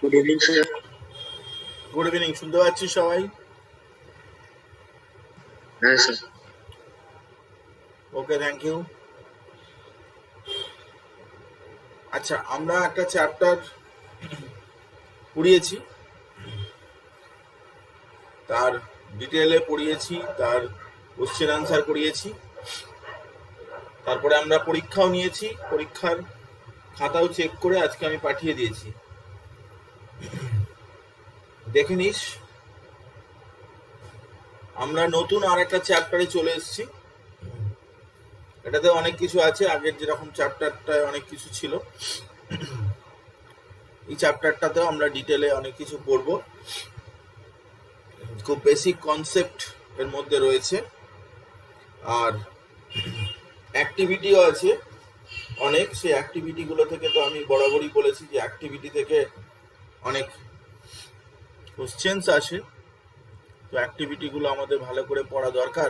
Good evening sir. Good evening, শুনতে পাচ্ছি সবাই? হ্যাঁ স্যার। Okay, thank you. আচ্ছা, আমরা একটা চ্যাপ্টার পড়িয়েছি, তার ডিটেলে পড়িয়েছি, তার কোশ্চেন আনসার করিয়েছি, তারপরে আমরা পরীক্ষাও নিয়েছি, পরীক্ষার খাতাও চেক করে আজকে আমি পাঠিয়ে দিয়েছি, দেখে নিস। আমরা নতুন আর একটা চ্যাপ্টারে চলে এসেছি। এটাতে অনেক কিছু আছে, আগের যেরকম চ্যাপ্টারটায় অনেক কিছু ছিল, এই চ্যাপ্টারটাতেও আমরা ডিটেলে অনেক কিছু পড়বো। খুব বেসিক কনসেপ্ট এর মধ্যে রয়েছে, আর অ্যাক্টিভিটিও আছে অনেক। সেই অ্যাক্টিভিটিগুলো থেকে তো আমি বরাবরই বলেছি যে অ্যাক্টিভিটি থেকে অনেক কোশ্চেন্স আসে, তো অ্যাক্টিভিটিগুলো আমাদের ভালো করে পড়া দরকার।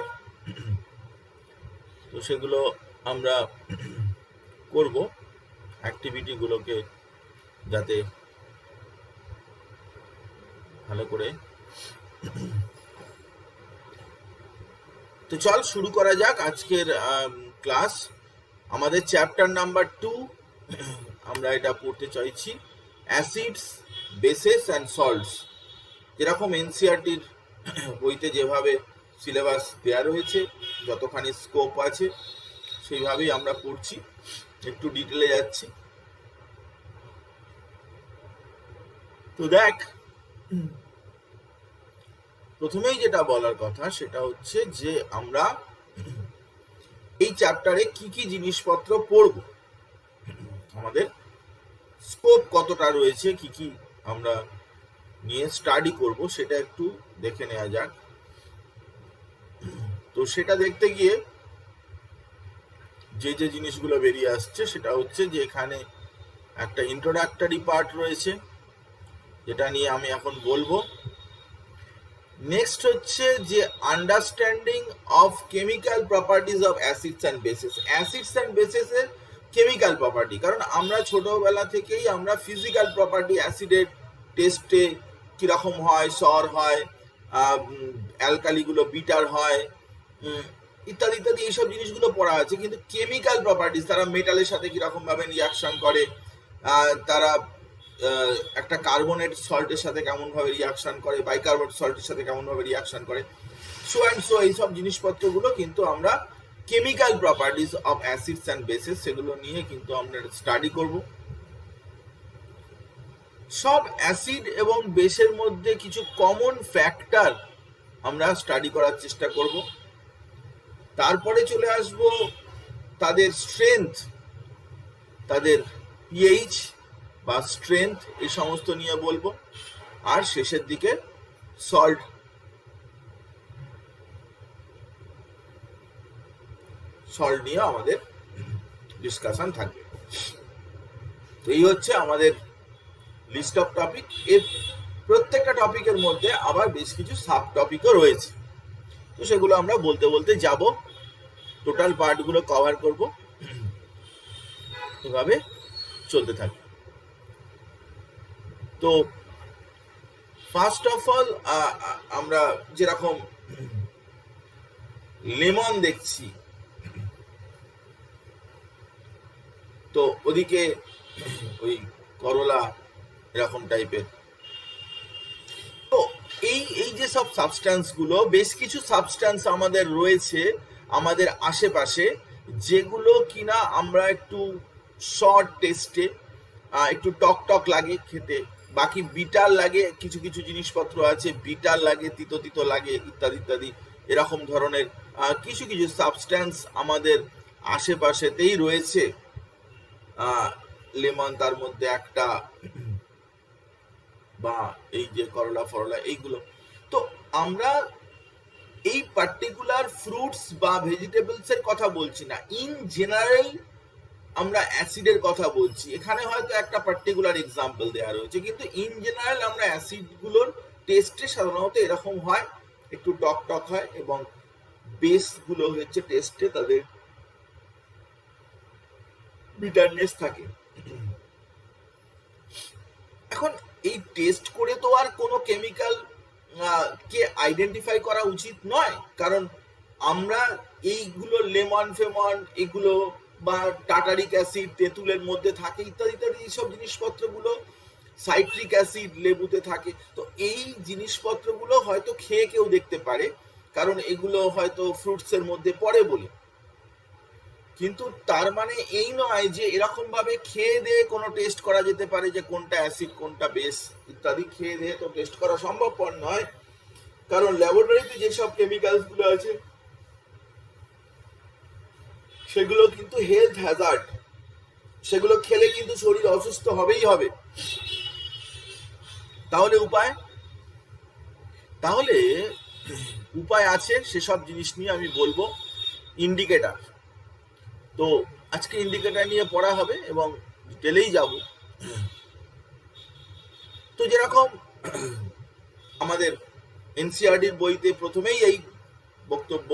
তো সেগুলো আমরা করব, অ্যাক্টিভিটিগুলোকে যাতে ভালো করে। তো চল শুরু করা যাক আজকের ক্লাস। আমাদের চ্যাপ্টার নাম্বার 2 আমরা এটা পড়তে চাইছি, অ্যাসিডস, বেসেস অ্যান্ড সল্টস। যেরকম এনসিআরটির বইতে যেভাবে সিলেবাস দেওয়া রয়েছে, যতখানি স্কোপ আছে সেইভাবেই আমরা পড়ছি, একটু ডিটেলে যাচ্ছি। তো দেখ, প্রথমেই যেটা বলার কথা সেটা হচ্ছে যে আমরা এই চ্যাপ্টারে কি কি জিনিসপত্র পড়ব, আমাদের স্কোপ কতটা রয়েছে, কি কি আমরা নিয়ে স্টাডি করব, সেটা একটু দেখে নেওয়া যাক। তো সেটা দেখতে গিয়ে যে যে জিনিসগুলো বেরিয়ে আসছে সেটা হচ্ছে যে এখানে একটা ইন্ট্রোডাক্টরি পার্ট রয়েছে, যেটা নিয়ে আমি এখন বলবো। নেক্সট হচ্ছে যে understanding of chemical properties of acids and bases. Acids and বেসেসের কেমিক্যাল প্রপার্টি, কারণ আমরা ছোটবেলা থেকেই আমরা ফিজিক্যাল প্রপার্টি, অ্যাসিডের টেস্টে কীরকম হয়, সর হয়, অ্যালকালিগুলো বিটার হয়, ইত্যাদি ইত্যাদি, এইসব জিনিসগুলো পড়া আছে। কিন্তু কেমিক্যাল প্রপার্টিজ, তারা মেটালের সাথে কীরকমভাবে রিয়াকশান করে, তারা একটা কার্বনেট সল্টের সাথে কেমনভাবে রিয়াকশান করে, বাইকার্বনেট সল্টের সাথে কেমনভাবে রিয়াকশান করে, সো অ্যান্ড সো, এইসব জিনিসপত্রগুলো কিন্তু আমরা chemical properties of acids and bases, সেগুলো নিয়ে কিন্তু আমরা স্টাডি করব। সব অ্যাসিড এবং বেসের মধ্যে কিছু কমন ফ্যাক্টর আমরা স্টাডি করার চেষ্টা করব। তারপরে চলে আসব তাদের স্ট্রেংথ, তাদের পিএইচ বা স্ট্রেংথ, এই সমস্ত নিয়ে বলবো। আর শেষের দিকে সল্ট নিয়ে আমাদের ডিসকাশন থাকবে। তো এই হচ্ছে আমাদের লিস্ট অফ টপিক। এর প্রত্যেকটা টপিকের মধ্যে আবার বেশ কিছু সাব টপিকও রয়েছে, তো সেগুলো আমরা বলতে বলতে যাব, টোটাল পার্টগুলো কভার করব, এভাবে চলতে থাকবে। তো ফার্স্ট অফ অল আমরা যেরকম লেমন দেখছি, তো ওদিকে ওই করলা এরকম টাইপের। তো এই যে সব সাবস্ট্যান্সগুলো, বেশ কিছু সাবস্ট্যান্স আমাদের রয়েছে আমাদের আশেপাশে, যেগুলো কিনা আমরা একটু শর্ট টেস্টে একটু টক টক লাগে খেতে, বাকি বিটার লাগে, কিছু কিছু জিনিসপত্র আছে বিটার লাগে, তিতো তিতো লাগে, ইত্যাদি ইত্যাদি, এরকম ধরনের কিছু কিছু সাবস্ট্যান্স আমাদের আশেপাশেতেই রয়েছে। লেমন তার মধ্যে একটা, বা এই যে করলা ফরলা, এইগুলো। তো আমরা এই পার্টিকুলার ফ্রুটস বা ভেজিটেবলস এর কথা বলছি না, ইন জেনারেল আমরা অ্যাসিডের কথা বলছি। এখানে হয়তো একটা পার্টিকুলার এক্সাম্পল দেওয়া রয়েছে, কিন্তু ইন জেনারেল আমরা অ্যাসিডগুলোর টেস্টে সাধারণত এরকম হয়, একটু টক টক হয়, এবং বেসগুলো হচ্ছে টেস্টে তাদের বিটারনেস থাকে। এখন এই টেস্ট করে তো আর কোনো কেমিক্যাল কে আইডেন্টিফাই করা উচিত নয়, কারণ আমরা এইগুলো লেমন ফেমন এগুলো বা টাটারিক অ্যাসিড তেঁতুলের মধ্যে থাকে ইত্যাদি ইত্যাদি এইসব জিনিসপত্রগুলো, সাইট্রিক অ্যাসিড লেবুতে থাকে, তো এই জিনিসপত্রগুলো হয়তো খেয়ে কেউ দেখতে পারে, কারণ এগুলো হয়তো ফ্রুটসের মধ্যে পড়ে বলে। কিন্তু তার মানে এই নয় যে এরকম ভাবে খেয়ে দিয়ে কোনো টেস্ট করা যেতে পারে যে কোনটা অ্যাসিড কোনটা বেস ইত্যাদি খেয়ে দিয়ে তো টেস্ট করা সম্ভবপর নয়, কারণ ল্যাবরেটরিতে যেসব কেমিক্যালস গুলো আছে সেগুলো কিন্তু হেলথ হ্যাজার্ড, সেগুলো খেলে কিন্তু শরীর অসুস্থ হবেই হবে। তাহলে উপায় আছে, সেসব জিনিস নিয়ে আমি বলবো। ইন্ডিকেটর, তো আজকে ইন্ডিকেটর নিয়ে পড়া হবে এবং ডিটেলেই যাব। তো যেরকম আমাদের এনসিআরটির বইতে প্রথমেই এই বক্তব্য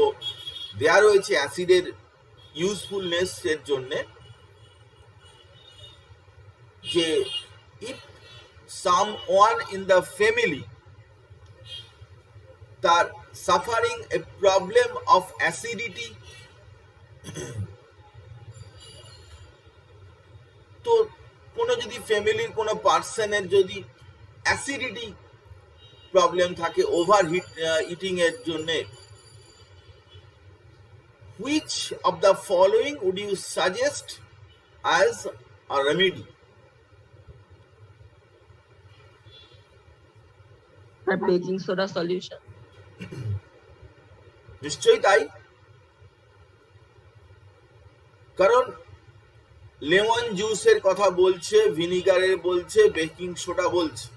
দেয়া রয়েছে অ্যাসিডের ইউজফুলনেস এর জন্যে, যে if someone in the family তার suffering a problem of acidity, তো কোনো যদি ফ্যামিলির কোনো পার্সনের যদি অ্যাসিডিটি প্রবলেম থাকে ওভার ইটিং এর জন্য, which of the following would you suggest as a remedy? Baking soda solution. নিশ্চয়ই তাই, কারণ লেমন জুসের কথা বলছে, ভিনিগারের বলছে, বেকিং সোডা বলছে।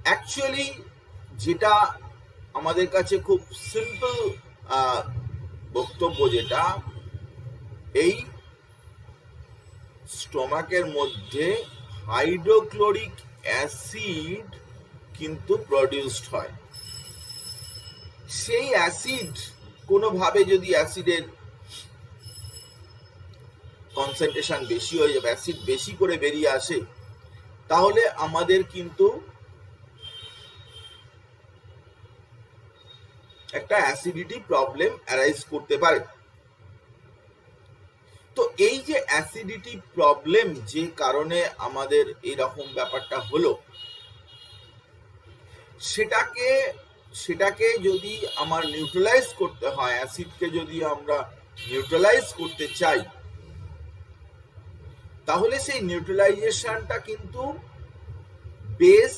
অ্যাকচুয়ালি যেটা আমাদের কাছে খুব সিম্পল বক্তব্য, যেটা এই স্টোমাকের মধ্যে হাইড্রোক্লোরিক অ্যাসিড কিন্তু প্রডিউসড হয়। সেই অ্যাসিড কোনোভাবে যদি অ্যাসিডের কনসেন্ট্রেশন বেশি হয়ে যাবে, অ্যাসিড বেশি করে বেরিয়ে আসে, তাহলে আমাদের কিন্তু একটা অ্যাসিডিটি প্রবলেম অ্যারাইজ করতে পারে। তো এই যে অ্যাসিডিটি প্রবলেম যে কারণে আমাদের এইরকম ব্যাপারটা হলো, সেটাকে যদি আমার নিউট্রালাইজ করতে হয়, অ্যাসিডকে যদি আমরা নিউট্রালাইজ করতে চাই, তাহলে সেই নিউট্রালাইজেশনটা কিন্তু বেস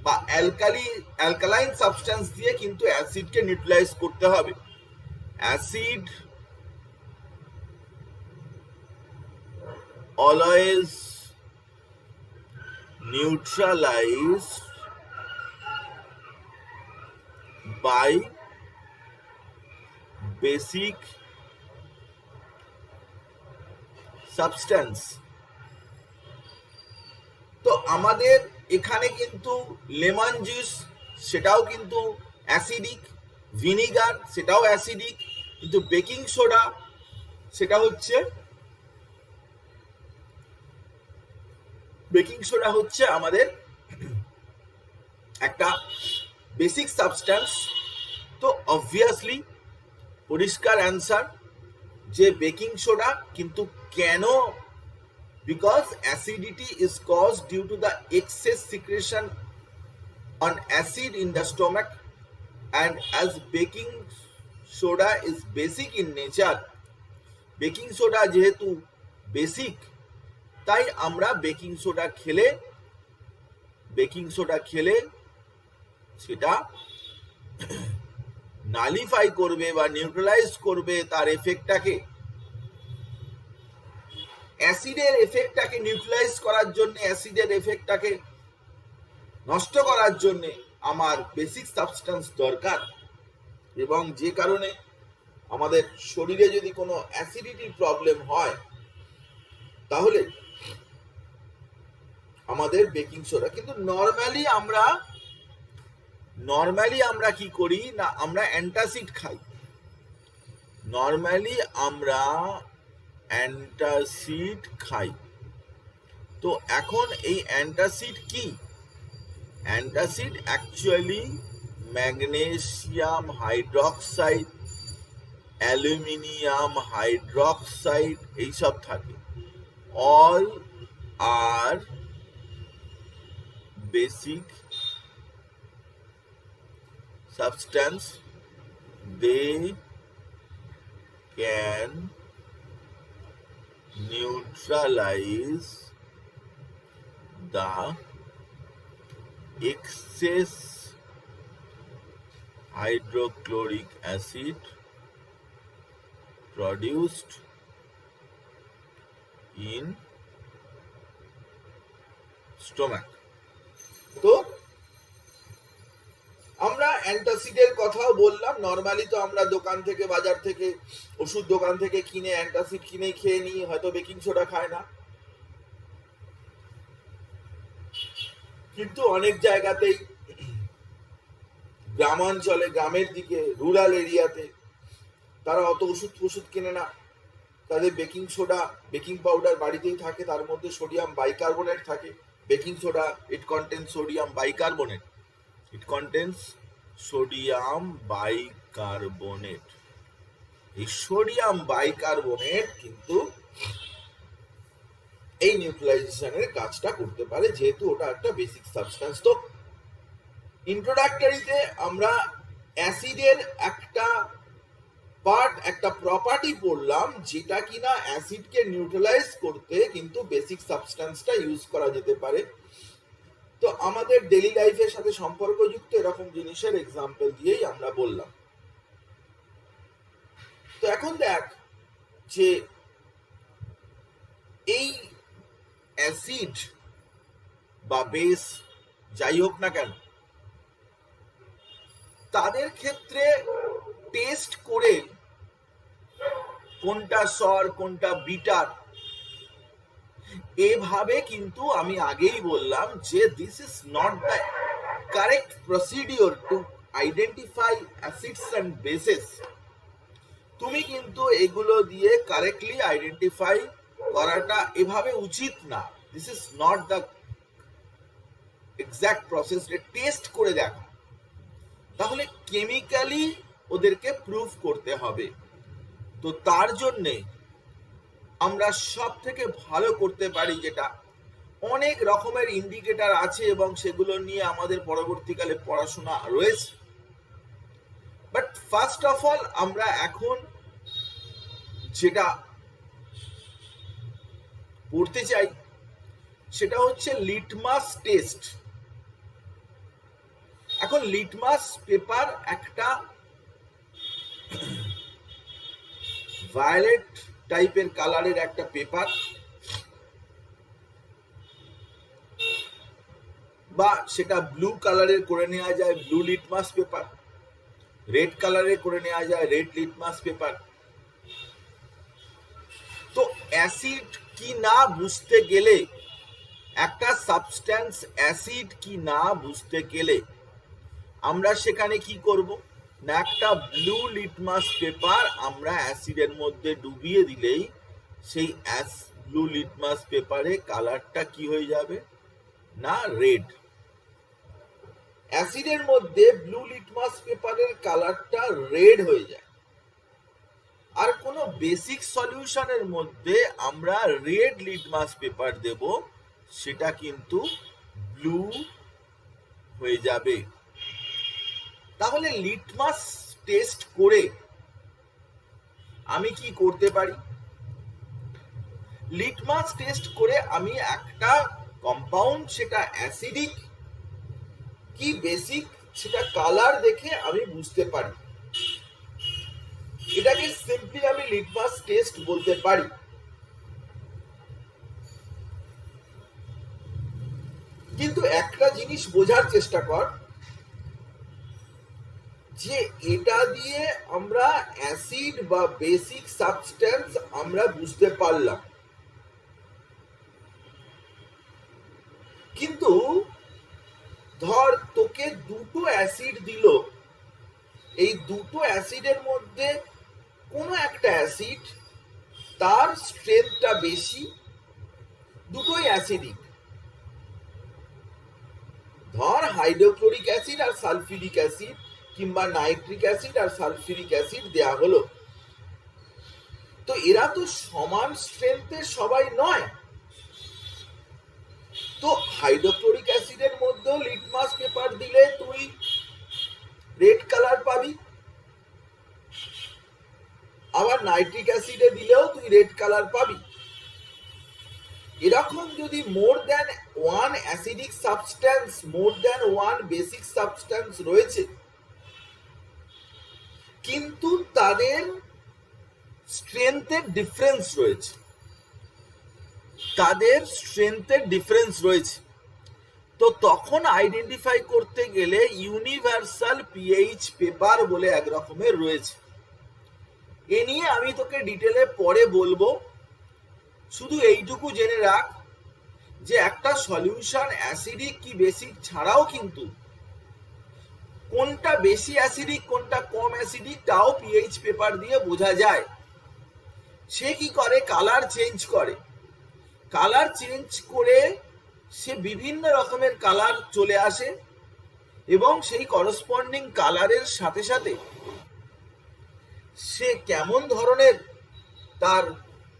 বা অ্যালকালাইন সাবস্টেন্স দিয়ে কিন্তু অ্যাসিডকে নিউট্রালাইজ করতে হবে। Acid always neutralise by basic substance। তো আমাদের এখানে কিন্তু লেমন জুস সেটাও কিন্তু অ্যাসিডিক, ভিনিগার সেটাও অ্যাসিডিক, কিন্তু বেকিং সোডা সেটা হচ্ছে আমাদের একটা বেসিক সাবস্টেন্স। তো অবভিয়াসলি পরিষ্কার অ্যান্সার যে বেকিং সোডা, কিন্তু কেন? Because acidity is cause due to the excess secretion on acid in the stomach, and as baking soda is basic in nature, baking soda যেহেতু বেসিক, তাই আমরা baking soda খেলে সেটা nullify করবে বা নিউট্রালাইজ করবে তার এফেক্টটাকে। অ্যাসিডের এফেক্টটাকে নিউট্রালাইজ করার জন্য, অ্যাসিডের এফেক্টটাকে নষ্ট করার জন্য আমার বেসিক সাবস্টেন্স দরকার, এবং যে কারণে আমাদের শরীরে যদি কোনো অ্যাসিডিটির প্রবলেম হয়, তাহলে আমাদের বেকিং সোডা। কিন্তু নর্মালি আমরা কি করি না, আমরা অ্যান্টাসিড খাই। তো এখন এই অ্যান্টাসিড কি? Antacid actually magnesium hydroxide, aluminium hydroxide এইসব থাকে। All are basic substance, they can neutralize the excess hydrochloric acid produced in stomach. তো আমরা অ্যান্টাসিডের কথাও বললাম। নর্মালি তো আমরা দোকান থেকে, বাজার থেকে, ওষুধ দোকান থেকে কিনে অ্যান্টাসিড কিনে খেয়ে নিই, হয়তো বেকিং সোডা খায় না। কিন্তু অনেক জায়গাতেই গ্রামাঞ্চলে, গ্রামের দিকে, রুরাল এরিয়াতে তারা অত ওষুধ কিনে না। তাদের বেকিং সোডা, বেকিং পাউডার বাড়িতেই থাকে, তার মধ্যে সোডিয়াম বাইকার্বনেট থাকে। Baking soda, it contains sodium bicarbonate, it contains sodium bicarbonate. এই সোডিয়াম বাইকার্বনেট কিন্তু এই নিউট্রালাইজেশনের কাজটা করতে পারে, যেহেতু ওটা একটা বেসিক সাবস্টেন্স। তো ইন্ট্রোডাক্টরিতে আমরা অ্যাসিডের একটা পার্ট, একটা প্রপার্টি পড়লাম, যেটা কিনা অ্যাসিডকে নিউট্রালাইজ করতে কিন্তু বেসিক সাবস্টেন্সটা ইউজ করা যেতে পারে। তো আমাদের ডেইলি লাইফের সাথে সম্পর্কযুক্ত এরকম জিনিসের এক্সাম্পল দিয়েই আমরা বললাম। তো এখন দেখ যে এই অ্যাসিড বা বেস যাই হোক না কেন, তাদের ক্ষেত্রে টেস্ট করে কোনটা সর কোনটা বিটার, এভাবে কিন্তু আমি আগেই বললাম যে this is not the correct procedure to identify acids and bases. তুমি কিন্তু এগুলো দিয়ে কারেক্টলি আইডেন্টিফাই করাটা এভাবে উচিত না। This is not the exact process. Test করে দেখা, তাহলে কেমিক্যালি ওদেরকে প্রুফ করতে হবে। তো তার জন্যে আমরা সব থেকে ভালো করতে পারি যেটা, অনেক রকমের ইন্ডিকেটর আছে এবং সেগুলো নিয়ে আমাদের পরবর্তীকালে পড়াশোনা রয়েছে। বাট ফার্স্ট অফ অল আমরা এখন যেটা পড়তে চাই সেটা হচ্ছে লিটমাস টেস্ট। এখন লিটমাস পেপার একটা ভায়োলেট টাইপের কালারের একটা পেপার, বা সেটা ব্লু কালারের করে নেওয়া যায় ব্লু লিটমাস পেপার, রেড কালারের করে নেওয়া যায় রেড লিটমাস পেপার। তো অ্যাসিড কি না বুঝতে গেলে, একটা সাবস্ট্যান্স অ্যাসিড কি না বুঝতে গেলে আমরা সেখানে কি করব না, একটা ব্লু লিটমাস পেপার আমরা অ্যাসিডের মধ্যে ডুবিয়ে দিলেই সেই ব্লু লিটমাস পেপারে কালারটা কি হয়ে যাবে না, রেড। অ্যাসিডের মধ্যে ব্লু লিটমাস পেপারের কালারটা রেড হয়ে যায়। আর কোন বেসিক সলিউশনের মধ্যে আমরা রেড লিটমাস পেপার দেব, সেটা কিন্তু ব্লু হয়ে যাবে। তাহলে লিটমাস টেস্ট করে আমি কি করতে পারি? লিটমাস টেস্ট করে আমি একটা কম্পাউন্ড, সেটা অ্যাসিডিক কি বেসিক, সেটা কালার দেখে আমি বুঝতে পারি। এটাকে সিম্পলি আমি লিটমাস টেস্ট বলতে পারি। কিন্তু একটা জিনিস বোঝার চেষ্টা কর, যে এটা দিয়ে আমরা অ্যাসিড বা বেসিক সাবস্টেন্স আমরা বুঝতে পারলাম, কিন্তু ধর তোকে দুটো অ্যাসিড দিল, এই দুটো অ্যাসিডের মধ্যে কোনো একটা অ্যাসিড তার স্ট্রেংথটা বেশি, দুটোই অ্যাসিডিক। ধর হাইড্রোক্লোরিক অ্যাসিড আর সালফিউরিক অ্যাসিড কিংবা নাইট্রিক অ্যাসিড আর সালফিউরিক অ্যাসিড দেয়া হলো, তো এরা তো সমান স্ট্রেংথের সবাই নয়। তো হাইড্রোক্লোরিক অ্যাসিডের মধ্যেও লিটমাস পেপার দিলে তুই রেড কালার পাবি, আবার নাইট্রিক অ্যাসিডে দিলেও তুই রেড কালার পাবি। এরকম যদি more than one acidic substance, more than one basic substance রয়েছে, কিন্তু তাদের স্ট্রেংথের ডিফারেন্স রয়েছে, তো তখন আইডেন্টিফাই করতে গেলে ইউনিভার্সাল পিএইচ পেপার বলে এক রকমের রয়েছে। এ নিয়ে আমি তোকে ডিটেলে পরে বলবো, শুধু এইটুকু জেনে রাখ যে একটা সলিউশন অ্যাসিডিক কি বেসিক ছাড়াও কিন্তু কোনটা বেশি অ্যাসিডিক কোনটা কম অ্যাসিডিক তাও পিএইচ পেপার দিয়ে বোঝা যায়। সে কি করে, কালার চেঞ্জ করে, কালার চেঞ্জ করে সে বিভিন্ন রকমের কালার চলে আসে এবং সেই করসপন্ডিং কালারের সাথে সাথে সে কেমন ধরনের, তার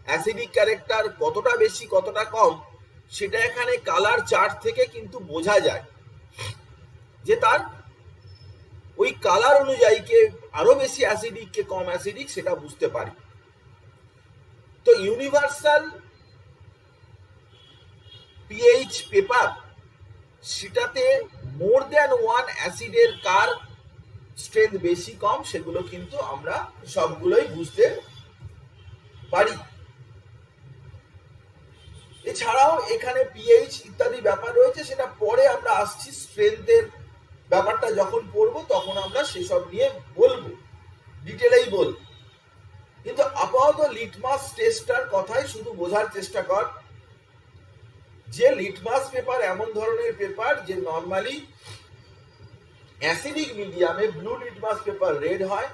অ্যাসিডিক ক্যারেক্টার কতটা বেশি কতটা কম, সেটা এখানে কালার চার্ট থেকে কিন্তু বোঝা যায় যে তার ওই কালার অনুযায়ী কে আরো বেশি অ্যাসিডিক কে কম অ্যাসিডিক সেটা বুঝতে পারি। তো ইউনিভার্সাল পিএইচ পেপার, সেটাতে মোর দ্যান ওয়ান অ্যাসিডের কার স্ট্রেংথ বেশি কম সেগুলো কিন্তু আমরা সবগুলোই বুঝতে পারি। এছাড়াও এখানে পিএইচ ইত্যাদি ব্যাপার রয়েছে, সেটা পরে আমরা আসছি, স্ট্রেংথের ব্যাপারটা যখন পড়বো তখন আমরা সেসব নিয়ে বলবো, ডিটেলেই বলবো। কিন্তু আপাতত লিটমাস টেস্টটার কথাই শুধু বোঝার চেষ্টা কর যে লিটমাস পেপার এমন ধরনের পেপার যে নর্মালি অ্যাসিডিক মিডিয়ামে ব্লু লিটমাস পেপার রেড হয়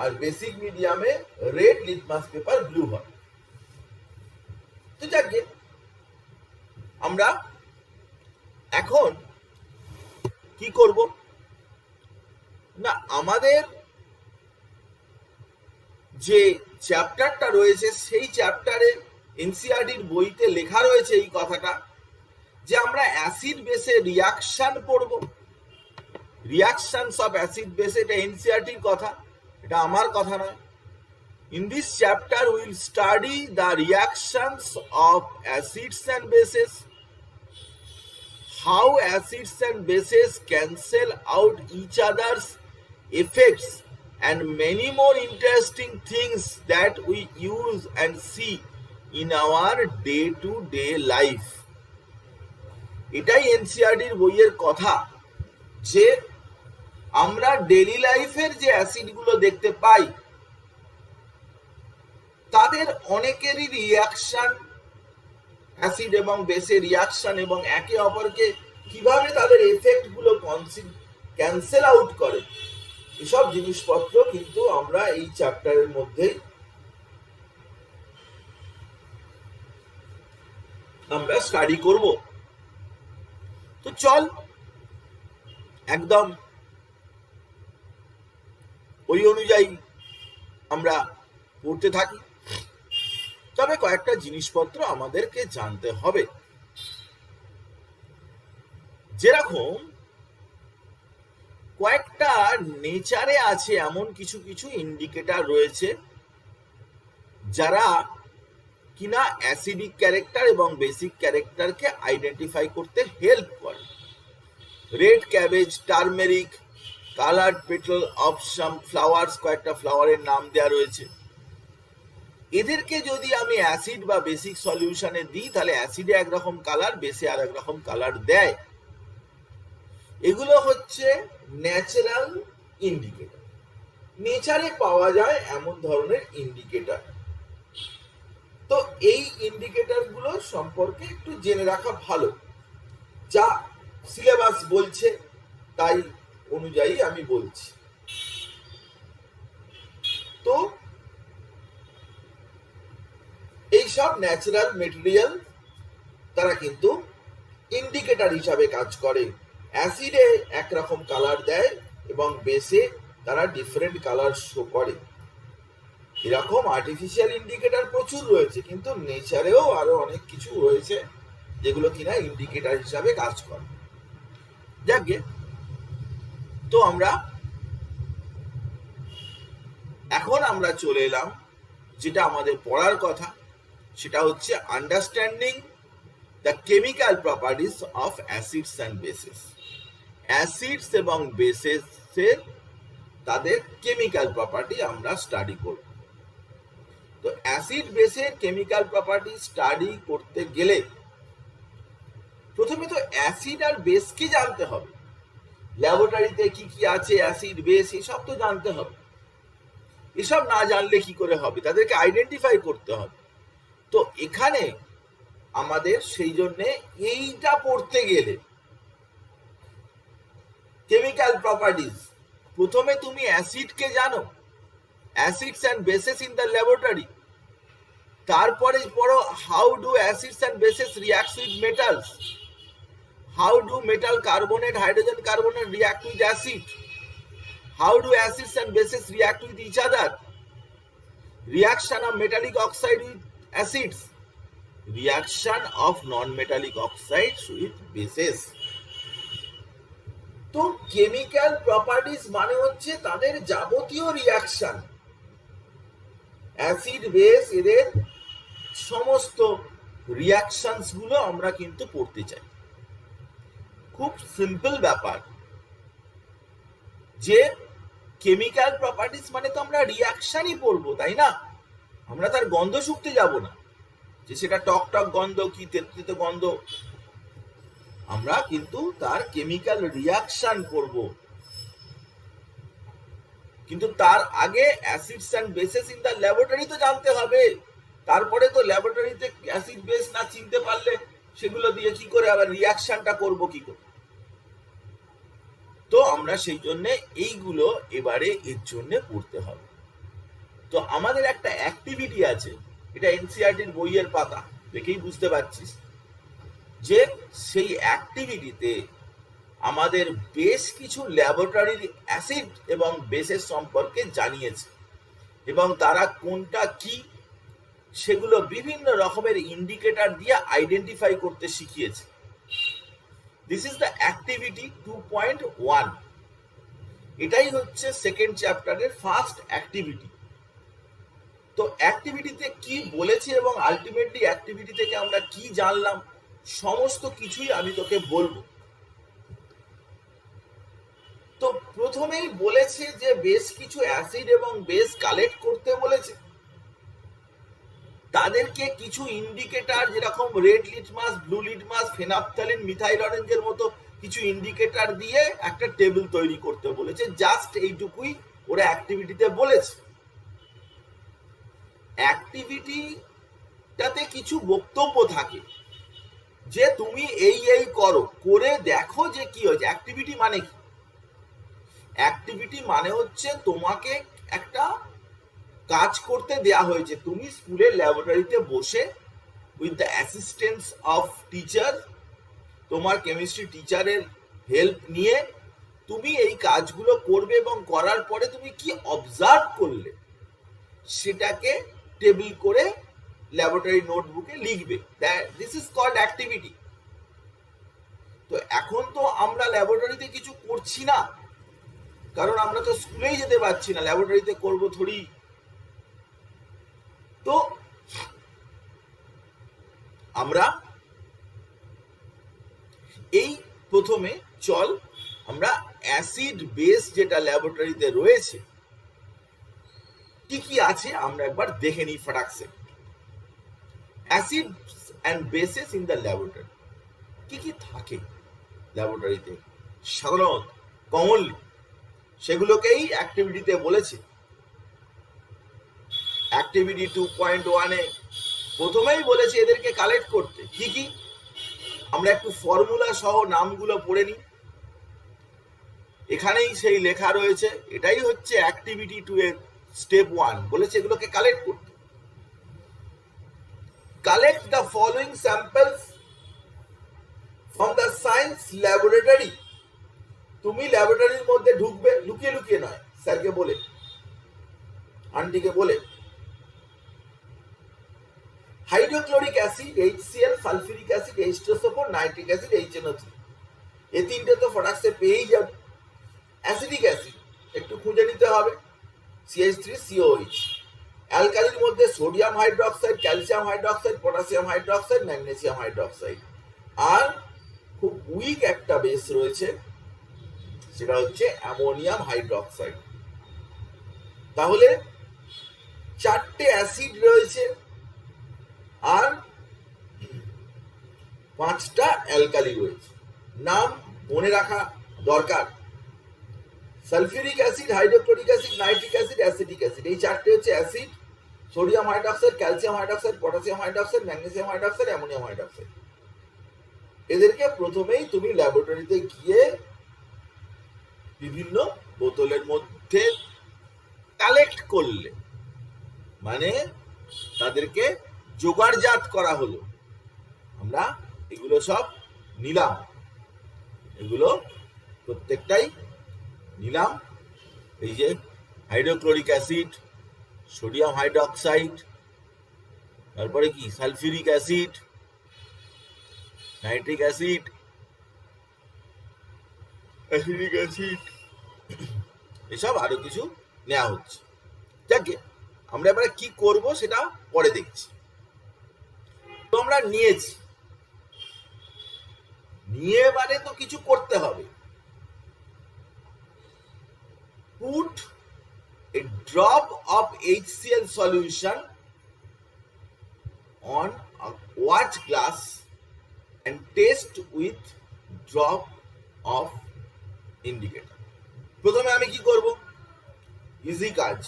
আর বেসিক মিডিয়ামে রেড লিটমাস পেপার ব্লু হয়। তো যাকে আমরা এখন কি করব না, আমাদের যে চ্যাপ্টারটা রয়েছে সেই চ্যাপ্টারে এনসিইআরটির বইতে লেখা রয়েছে এই কথাটা যে আমরা অ্যাসিড বেসে রিয়াকশন পড়ব, রিয়াকশনস অফ অ্যাসিড বেসে। এটা এনসিইআরটির কথা, এটা আমার কথা নয়। In this chapter we will study the reactions of acids and bases, how acids and bases cancel out each other's effects, and many more interesting things that we use and see in our day-to-day life. এটাই এনসিইআরটির বইয়ের কথা যে আমরা daily লাইফের যে অ্যাসিডগুলো দেখতে পাই তাদের অনেকেরই রিয়াকশন, অ্যাসিড এবং বেসের রিয়াকশন এবং একে অপরকে কিভাবে তাদের এফেক্ট গুলো ক্যান্সেল আউট করে, এসব জিনিসপত্র কিন্তু আমরা এই চ্যাপ্টারের মধ্যে আমরা স্টাডি করব। তো চল একদম ওই অনুযায়ী আমরা পড়তে থাকি। তবে কয়েকটা জিনিসপত্র আমাদেরকে জানতে হবে, যেরকম কয়েকটা নেচারে আছে এমন কিছু কিছু ইন্ডিকেটর রয়েছে যারা কিনা অ্যাসিডিক ক্যারেক্টার এবং বেসিক ক্যারেক্টারকে আইডেন্টিফাই করতে হেল্প করে। Red cabbage, turmeric, coloured petal of some flowers, কয়েকটা ফ্লাওয়ারের নাম দেওয়া রয়েছে। এদেরকে যদি আমি অ্যাসিড বা বেসিক সলিউশনে দিই তাহলে অ্যাসিডে একরকম কালার, বেসে আর একরকম কালার দেয়। এগুলো হচ্ছে ন্যাচারাল ইন্ডিকেটর, নেচারে পাওয়া যায় এমন ধরনের ইন্ডিকেটর। তো এই ইন্ডিকেটর গুলো সম্পর্কে একটু জেনে রাখা ভালো, যা সিলেবাস বলছে তাই অনুযায়ী আমি বলছি। তো এইসব ন্যাচারাল মেটেরিয়াল তারা কিন্তু ইন্ডিকেটর হিসাবে কাজ করে। অ্যাসিডে একরকম কালার দেয় এবং বেসে তারা ডিফারেন্ট কালার শো করে। এরকম আর্টিফিশিয়াল ইন্ডিকেটর প্রচুর রয়েছে, কিন্তু নেচারেও আরো অনেক কিছু রয়েছে যেগুলো কিনা ইন্ডিকেটর হিসাবে কাজ করে। যাকে তো এখন আমরা চলে এলাম যেটা আমাদের পড়ার কথা, সেটা হচ্ছে understanding the chemical properties of acids and bases. Acids এবং বেসেসের তাদের কেমিক্যাল প্রপার্টি আমরা স্টাডি করব। তো অ্যাসিড বেসের কেমিক্যাল প্রপার্টি স্টাডি করতে গেলে প্রথমে তো অ্যাসিড আর বেসকে জানতে হবে। ল্যাবরেটরিতে কি কি আছে, অ্যাসিড বেস এসব তো জানতে হবে। এসব না জানলে কি করে হবে, তাদেরকে আইডেন্টিফাই করতে হবে। তো এখানে আমাদের সেই জন্য এইটা পড়তে গেলে কেমিক্যাল প্রপার্টিজ, প্রথমে তুমি অ্যাসিডকে জানো, acids and bases in the laboratory. তারপরে পড়ো how do acids and bases react with metals, how do metal carbonate hydrogen carbonate react with acid, how do acids and bases react with each other, reaction of metallic oxide with acids, reaction of non-metallic oxides with bases। তো chemical properties মানে হচ্ছে তাদের যাবতীয় reaction, acid base এদের সমস্ত reactions গুলো আমরা কিন্তু পড়তে চাই। খুব সিম্পল ব্যাপার যে কেমিক্যাল প্রপার্টিজ মানে তো আমরা রিয়াকশনই পড়বো, তাই না? আমরা তার গন্ধ শুকতে যাব না, যে সেটা টক টক গন্ধ কি তেতো গন্ধ, আমরা কিন্তু তার কেমিক্যাল রিয়াকশন পড়ব। কিন্তু তার আগে acids and bases in the laboratory তো জানতে হবে। তারপরে তো ল্যাবরেটরিতে অ্যাসিড বেস না চিনতে পারলে সেগুলো দিয়ে কি করে আবার রিয়াকশনটা করব কি করে? তো আমরা সেই জন্য এইগুলো এবারে এর জন্য পড়তে হবে। তো আমাদের একটা অ্যাক্টিভিটি আছে, এটা এনসিইআরটির বইয়ের পাতা দেখেই বুঝতে পারছিস, যে সেই অ্যাক্টিভিটিতে আমাদের বেশ কিছু ল্যাবরেটরির অ্যাসিড এবং বেসের সম্পর্কে জানিয়েছে এবং তারা কোনটা কি সেগুলো বিভিন্ন রকমের ইন্ডিকেটর দিয়ে আইডেন্টিফাই করতে শিখিয়েছে। This is the activity 2.1। এটাই হচ্ছে সেকেন্ড চ্যাপ্টারের ফার্স্ট অ্যাক্টিভিটি। তো অ্যাক্টিভিটিতে কি বলেছে এবং আলটিমেটলি অ্যাক্টিভিটি থেকে আমরা কি জানলাম সমস্ত কিছুই আমি তোকে বলবো। তো প্রথমেই বলেছে যে বেশ কিছু অ্যাসিড এবং বেস কালেক্ট করতে বলেছে, তাদেরকে কিছু ইন্ডিকেটর যেরকম red litmus, blue litmus, phenolphthalein, methyl অরেঞ্জের মতো কিছু ইন্ডিকেটর দিয়ে একটা টেবিল তৈরি করতে বলেছে। জাস্ট এইটুকুই ওরা অ্যাক্টিভিটিতে বলেছে। অ্যাক্টিভিটিটাতে কিছু বক্তব্য থাকে যে তুমি এই করো, করে দেখো যে কি হয়েছে। অ্যাক্টিভিটি মানে কি? অ্যাক্টিভিটি মানে হচ্ছে তোমাকে একটা কাজ করতে দেয়া হয়েছে। তুমি স্কুলের ল্যাবরেটরিতে বসে with the assistance of teacher, তোমার কেমিস্ট্রি টিচারের হেল্প নিয়ে তুমি এই কাজগুলো করবে এবং করার পরে তুমি কি অবজার্ভ করলে সেটাকে টেবিল করে ল্যাবরেটরি নোটবুকে লিখবে। This is called activity. তো এখন তো আমরা ল্যাবরেটরিতে কিছু করছি না, কারণ আমরা তো স্কুলেই যেতে পারছি না, ল্যাবরেটরিতে করবো থোড়ি। তো আমরা এই প্রথমে চল আমরা অ্যাসিড বেস যেটা ল্যাবরেটরিতে রয়েছে কি কি আছে আমরা একবার দেখে নিই ফটাকসে। Acid and bases in the laboratory, কি কি থাকে ল্যাবরেটরিতে সাধারণত কমনলি, সেগুলোকেই অ্যাক্টিভিটিতে বলেছে। অ্যাক্টিভিটি 2.1-এ প্রথমেই বলেছে এদেরকে কালেক্ট করতে। কি কি আমরা একটু ফর্মুলা সহ নামগুলো পড়ে নিই। এখানেই সেই লেখা রয়েছে, এটাই হচ্ছে অ্যাক্টিভিটি 2 এর স্টেপ 1। বলেছে এগুলোকে কালেক্ট করতে। Collect the following samples from the science laboratory, তুমি ল্যাবরেটরির মধ্যে ঢুকবে, লুকিয়ে লুকিয়ে নয়, স্যারকে বলে, আন্টিকে বলে। Hydrochloric acid HCl, sulphuric acid H2SO4, nitric acid HNO3, এই তিনটে তো ফটাক্সে পেয়েই যাবে। অ্যাসিডিক অ্যাসিড একটু খুঁজে নিতে হবে, CH3COH। অ্যালকালির মধ্যে sodium hydroxide, calcium hydroxide, potassium hydroxide, magnesium hydroxide. আর খুব উইক একটা বেস রয়েছে, সেটা হচ্ছে অ্যামোনিয়াম হাইড্রোক্সাইড। তাহলে চারটে অ্যাসিড রয়েছে আর পাঁচটা অ্যালকালি রয়েছে। নাম মনে রাখা দরকার, sulphuric acid, hydrochloric acid, nitric acid, acetic acid. এই চারটে হচ্ছে acid, sodium hydroxide, calcium hydroxide, potassium hydroxide, magnesium hydroxide, ammonium hydroxide. এদেরকে প্রথমেই তুমি ল্যাবরেটরিতে গিয়ে বিভিন্ন বোতলের মধ্যে কালেক্ট করলে, মানে তাদেরকে জোগাড়জাত করা হলো। আমরা এগুলো সব নিলাম, এগুলো প্রত্যেকটাই নিলাম। এই যে হাইড্রোক্লোরিক অ্যাসিড, সোডিয়াম হাইড্রোক্সাইড, তারপরে কি sulphuric acid, nitric acid, acidic acid, এসব আরো কিছু নেওয়া হচ্ছে। যাকে আমরা এবারে কি করব সেটা পরে দেখছি। তো আমরা নিয়েছি, নিয়ে এবারে তো কিছু করতে হবে। Put a drop of HCl solution on a watch glass and test with drop of indicator. প্রথমে আমি কি করব? ইজি কাজ।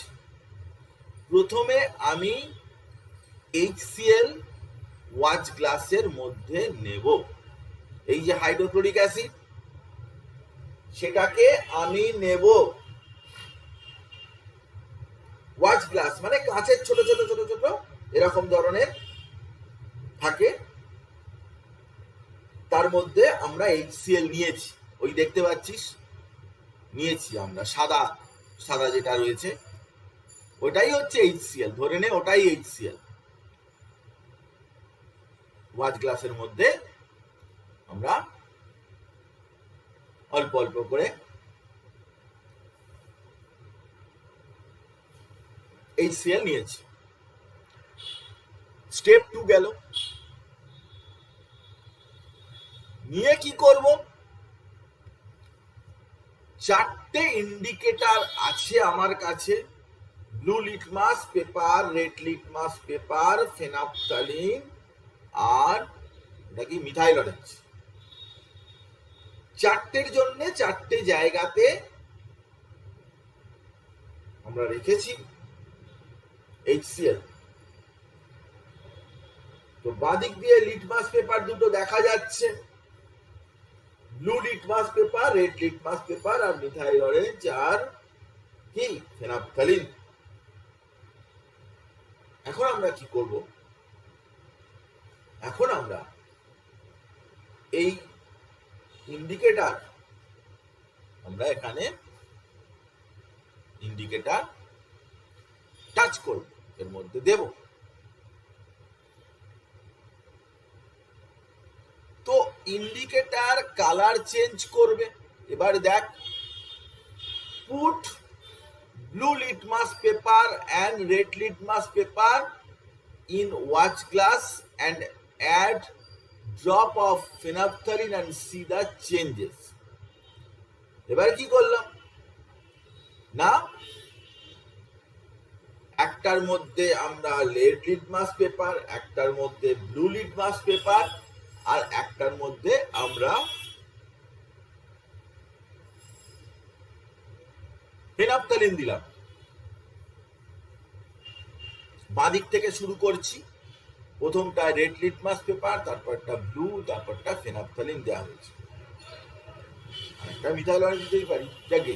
প্রথমে আমি HCl ওয়াচ গ্লাসের মধ্যে নেব। এই যে হাইড্রোক্লোরিক অ্যাসিড, সেটাকে আমি নেব। ওয়াচ গ্লাস মানে কাঁচের ছোট ছোট ছোট ছোট এরকম ধরনের থাকে, তার মধ্যে আমরা HCl নিয়েছি। ওই দেখতে পাচ্ছিস, নিয়েছি আমরা সাদা সাদা যেটা রয়েছে ওটাই হচ্ছে HCl, ধরে নে ওটাই HCl। ওয়াচ গ্লাসের মধ্যে আমরা অল্প অল্প করে HCl নিয়েছি। স্টেপ 2 গেল। নিয়ে কি করব? চারটে ইন্ডিকেটর আছে আমার কাছে, blue litmus paper, red litmus paper, phenolphthalein আর এটা কি মিথাইল অরেঞ্জ। চারটের জন্য চারটে জায়গাতে আমরা রেখেছি HCl। তো বাদিক দিয়ে লিটমাস পেপার দুটো দেখা যাচ্ছে, blue litmus paper, red litmus paper আর মিথাইল অরেঞ্জ আর কি ফেনাপথ্যালিন। এখন আমরা কি করব? এখন আমরা এই ইন্ডিকেটর, আমরা এখানে ইন্ডিকেটর টাচ করব, এর মধ্যে দেব। তো ইন্ডিকেটর কালার চেঞ্জ করবে। এবার দেখ, put blue litmus paper and red litmus paper in watch glass and add drop of phenolphthalein and see the changes. এবার কি করলাম না, একটার মধ্যে আমরা রেড লিটমাস পেপার, একটার মধ্যে ব্লু লিটমাস পেপার আর একটার মধ্যে আমরা ফেনাপথ্যালিন দিলাম। বাদিক থেকে শুরু করছি, প্রথমটা রেড লিটমাস পেপার, তারপরটা ব্লু, তারপরটা ফেনাপথ্যালিন দেওয়া হয়েছে। একটা মিথাইল অরেঞ্জ দিতেই পারি, যাকে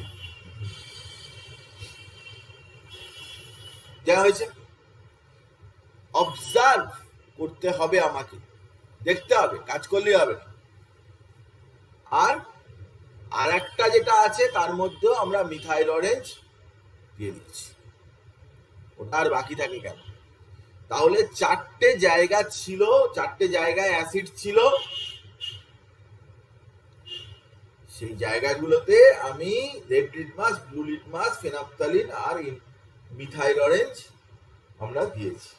দেওয়া হয়েছে। অবজার্ভ করতে হবে, আমাকে দেখতে হবে, কাজ করলেই হবে না। আর আর একটা যেটা আছে তার মধ্যেও আমরা মিথাইল অরেঞ্জ দিয়ে দিচ্ছি, ওটা আর বাকি থাকে কেন? তাহলে চারটে জায়গা ছিল, চারটে জায়গায় অ্যাসিড ছিল, সেই জায়গাগুলোতে আমি রেড লিটমাস, ব্লু লিটমাস, ফেনাপথালিন আর মিথাইল অরেঞ্জ আমরা দিয়েছি।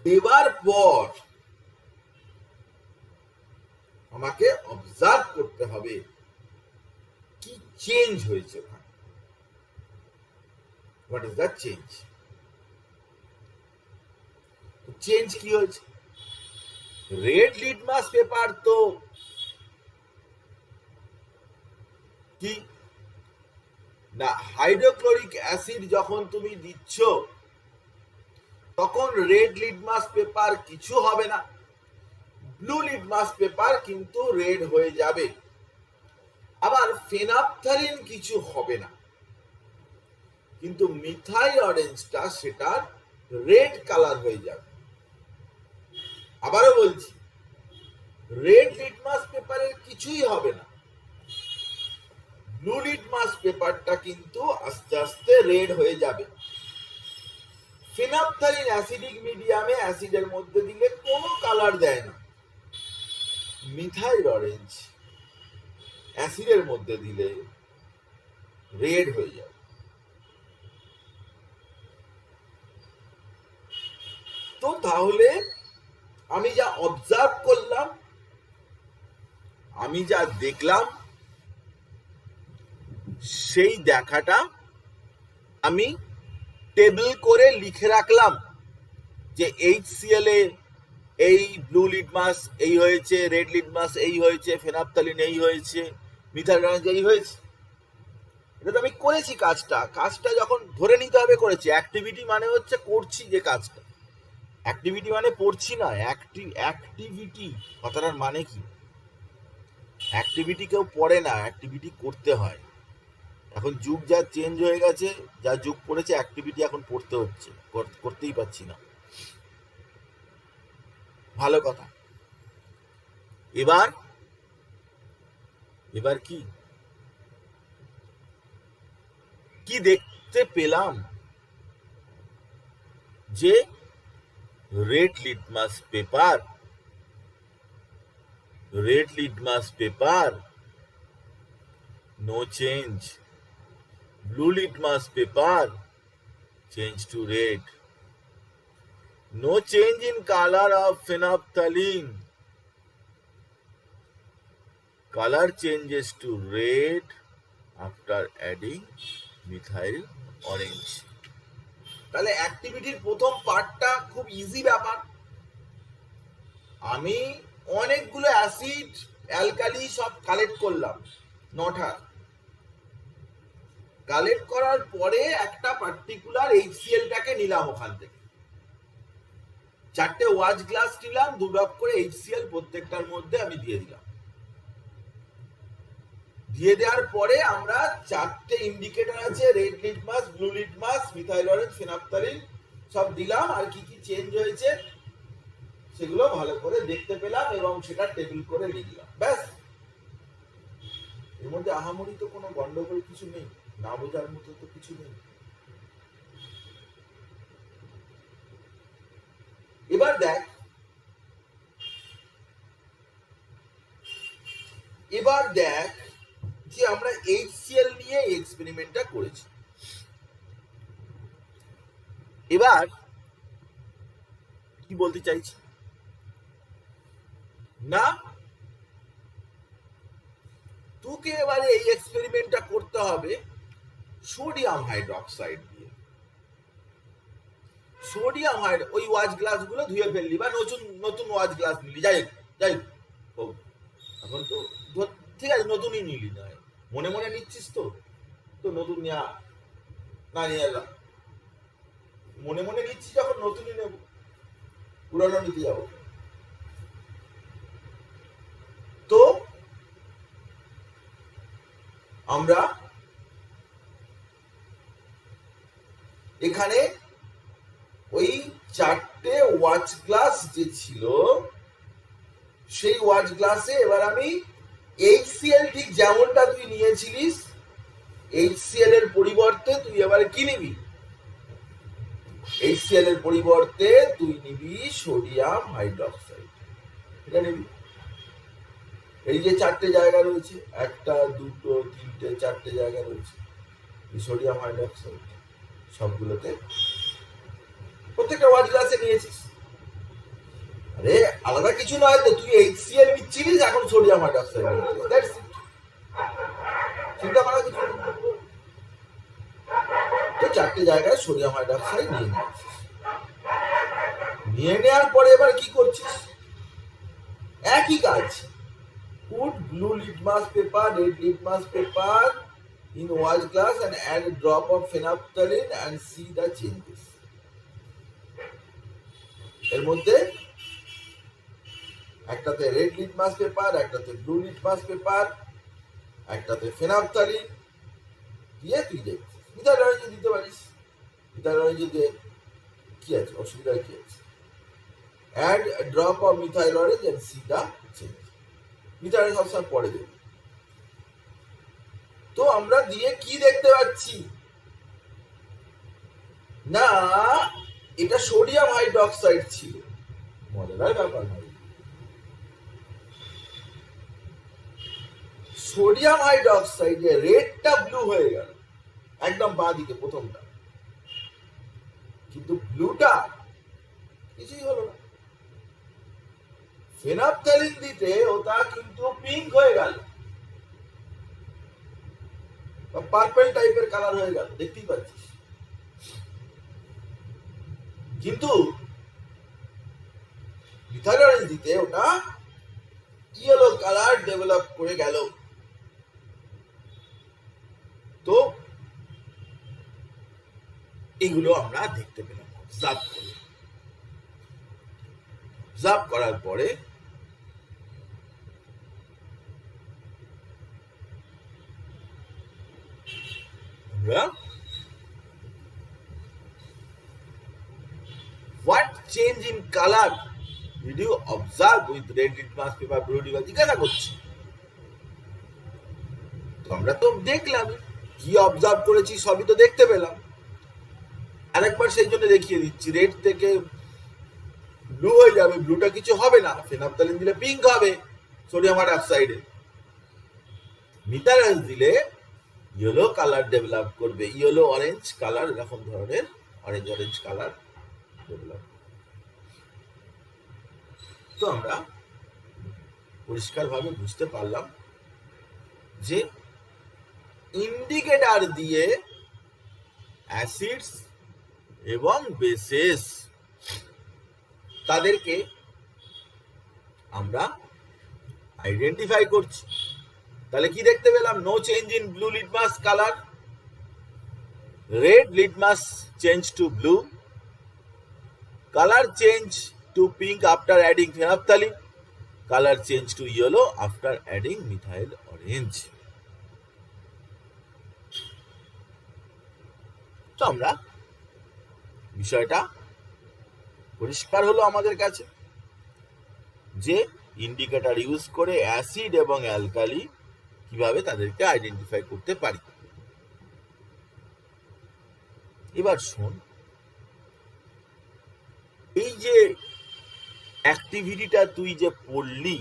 দেবার পর আমাকে অবজার্ভ করতে হবে কি চেঞ্জ হয়েছে ওখানে, what is the change. Change কি হয়েছে? রেড লিটমাস পেপার তো কি না, হাইড্রোক্লোরিক অ্যাসিড যখন তুমি দিচ্ছ তখন রেড লিটমাস পেপার কিছু হবে না, ব্লু লিটমাস পেপার কিন্তু রেড হয়ে যাবে। আবার ফেনাপথালিন কিছু হবে না, কিন্তু মিথাইল অরেঞ্জটা সেটার রেড কালার হয়ে যাবে। আবারও বলছি, রেড লিটমাস পেপারের কিছুই হবে না, ব্লু লিটমাস পেপারটা কিন্তু আস্তে আস্তে রেড হয়ে যাবে। ফেনাপথালিন অ্যাসিডিক মিডিয়ামে অ্যাসিডের মধ্যে দিলে কোনো কালার দেয় না, মিথাইল অরেঞ্জ অ্যাসিডের মধ্যে দিলে রেড হয়ে যাবে। তো তাহলে আমি যা অবজার্ভ করলাম, আমি যা দেখলাম, সেই দেখাটা আমি টেবিল করে লিখে রাখলাম যে HCl এ এই ব্লু লিটমাস এই হয়েছে, রেড লিটমাস এই হয়েছে, ফেনাপথালিন এই হয়েছে, মিথাইল অরেঞ্জ এই হয়েছে। এটা তো আমি করেছি কাজটা, কাজটা যখন ধরে নিতে হবে করেছি। অ্যাক্টিভিটি মানে হচ্ছে করছি যে কাজটা, অ্যাক্টিভিটি মানে পড়ছি না। অ্যাক্টিভিটি কথাটার মানে কি? অ্যাক্টিভিটি কেউ পড়ে না, অ্যাক্টিভিটি করতে হয়। এখন যুগ যা চেঞ্জ হয়ে গেছে, যা যুগ পড়েছে, অ্যাক্টিভিটি এখন পড়তে হচ্ছে, করতেই পারছি না। ভালো কথা। এবার এবার কি কি দেখতে পেলাম? যে red litmus paper no change, blue litmus paper change to red, no change in color of phenolphthalein, color changes to red after adding methyl orange. তাহলে অ্যাক্টিভিটির প্রথম পার্টটা খুব ইজি ব্যাপার। আমি অনেকগুলো অ্যাসিড, অ্যালকালি সব কালেক্ট করলাম, 9টা কালেক্ট করার পরে একটা পার্টিকুলার HCl-টাকে নিলাম, ওখান থেকে 4টে ওয়াচ গ্লাস নিলাম, 2 ড্রপ করে HCl প্রত্যেকটার মধ্যে আমি দিয়ে দিলাম। দিয়ে দেওয়ার পরে আমরা 4টে ইন্ডিকেটর আছে, red litmus, blue litmus, methyl orange, phenolphthalein সব দিলাম, আর কি কি চেঞ্জ হয়েছে সেগুলো ভালো করে দেখতে পেলাম এবং সেটা টেবিল করে লিখলাম। ব্যাস, এর মধ্যে আহামরি তো কোনো গন্ডগোল কিছু নেই, না বোঝার মতো তো কিছু নেই। এবার দেখ, যে আমরা HCl নিয়ে এক্সপেরিমেন্টটা করেছি। এবার কি বলতে চাইছি না, তোকে এবারে এই এক্সপেরিমেন্টটা করতে হবে সোডিয়াম হাইড্রোক্সাইড দিয়ে। সোডিয়াম হাইড্রো, ওই ওয়াচ গ্লাস গুলো ধুয়ে ফেললি বা নতুন ওয়াচ গ্লাস নিলি, যাই হোক, এখন তো ঠিক আছে নতুনই নিলি, না মনে মনে নিচ্ছিস তো নতুন না নিয়ে এলাম, মনে মনে নিচ্ছি যখন নতুনই নেব, পুরানো নিতে যাবো। তো আমরা এখানে ওই 4টে চারটে ওয়াচ গ্লাস যে ছিল সেই ওয়াচ গ্লাসে এবার আমি HCl ঠিক যেমনটা তুই নিয়েছিলিস HCl এর পরিবর্তে তুই এবার কি নিবি HCl এর পরিবর্তে তুই নিবি সোডিয়াম হাইড্রোক্সাইড এটা নিবি এই যে চারটে জায়গা রয়েছে একটা দুটো তিনটে চারটে জায়গা রয়েছে সোডিয়াম হাইড্রোক্সাইড সবগুলোতে প্রত্যেকটা ওয়াচ গ্লাসে নিয়েছিস আরে আলাদা কিছু নয় তো তুই HCl নিচ্ছিলিস এখন সোডিয়াম হাইড্রোক্সাইড নিচ্ছিস চিন্তা করা কিছু তো চারটে জায়গায় সোডিয়াম হাইড্রোক্সাইড নিয়ে নিয়েছিস নিয়ে নেওয়ার পরে এবার কি করছিস একই কাজ put blue litmus paper red litmus paper in watch glass and add a drop of phenolphthalein and see the changes এর মধ্যে একটাতে রেড লিটমাস পেপার একটাতে ব্লু লিটমাস পেপার একটাতে ফেনফথ্যালিন দিয়ে তুই দেখছিস মিথাইল অরেঞ্জ দিতে পারিস মিথাইল অরেঞ্জ দিয়ে কি আছে অসুবিধা কি আছে add drop of methyl orange and see the change methyl orange সবসময় পরে দেবে তো আমরা দিয়ে কি দেখতে পাচ্ছি না এটা সোডিয়াম হাইড্রোক্সাইড ছিল মজাদার ব্যাপার নয় সোডিয়াম হাইড্রোক্সাইডে রেডটা ব্লু হয়ে গেল একদম বাঁ দিকে প্রথমটা কিন্তু ব্লুটা কিছুই হলো না ফেনফথ্যালিন দিতে ওটা কিন্তু পিঙ্ক হয়ে গেল পার্পল টাইপের কালার হয়ে গেল দেখতেই পাচ্ছিস কিন্তু মিথাইল অরেঞ্জ দিতে ওটা ইয়েলো কালার ডেভেলপ করে গেল তো এগুলো আমরা দেখতে পেলাম অবজার্ভ করার পরে আমরা what change in color did you observe with red litmus paper blue litmus জিজ্ঞাসা করছি তো আমরা তো দেখলাম কি অবজার্ভ করেছি সবই তো দেখতে পেলাম আরেকবার সেই জন্য দেখিয়ে দিচ্ছি রেড থেকে ব্লু হয়ে যাবে ব্লুটা কিছু হবে না ফেনফথ্যালিন দিলে পিঙ্ক হবে সোডিয়াম হাইড্রোক্সাইডে মিথাইল অরেঞ্জ দিলে ইয়েলো কালার ডেভেলপ করবে ইয়েলো অরেঞ্জ কালার এরকম ধরনের অরেঞ্জ অরেঞ্জ কালার ডেভেলপ তো আমরা পরিষ্কারভাবে বুঝতে পারলাম যে ইন্ডিকেটর দিয়ে অ্যাসিডস এবং বেসেস তাদেরকে আমরা আইডেন্টিফাই করছি তাহলে কি দেখতে পেলাম no change in blue litmus colour red litmus change to blue color change to pink after adding phenolphthalein color change to yellow after adding methyl orange তো আমরা বিষয়টা পরিষ্কার হলো আমাদের কাছে যে ইন্ডিকেটর ইউজ করে অ্যাসিড এবং অ্যালকালি কিভাবে তাদেরকে আইডেন্টিফাই করতে পারি এবার শোন এই যে অ্যাক্টিভিটিটা তুই যে পড়লি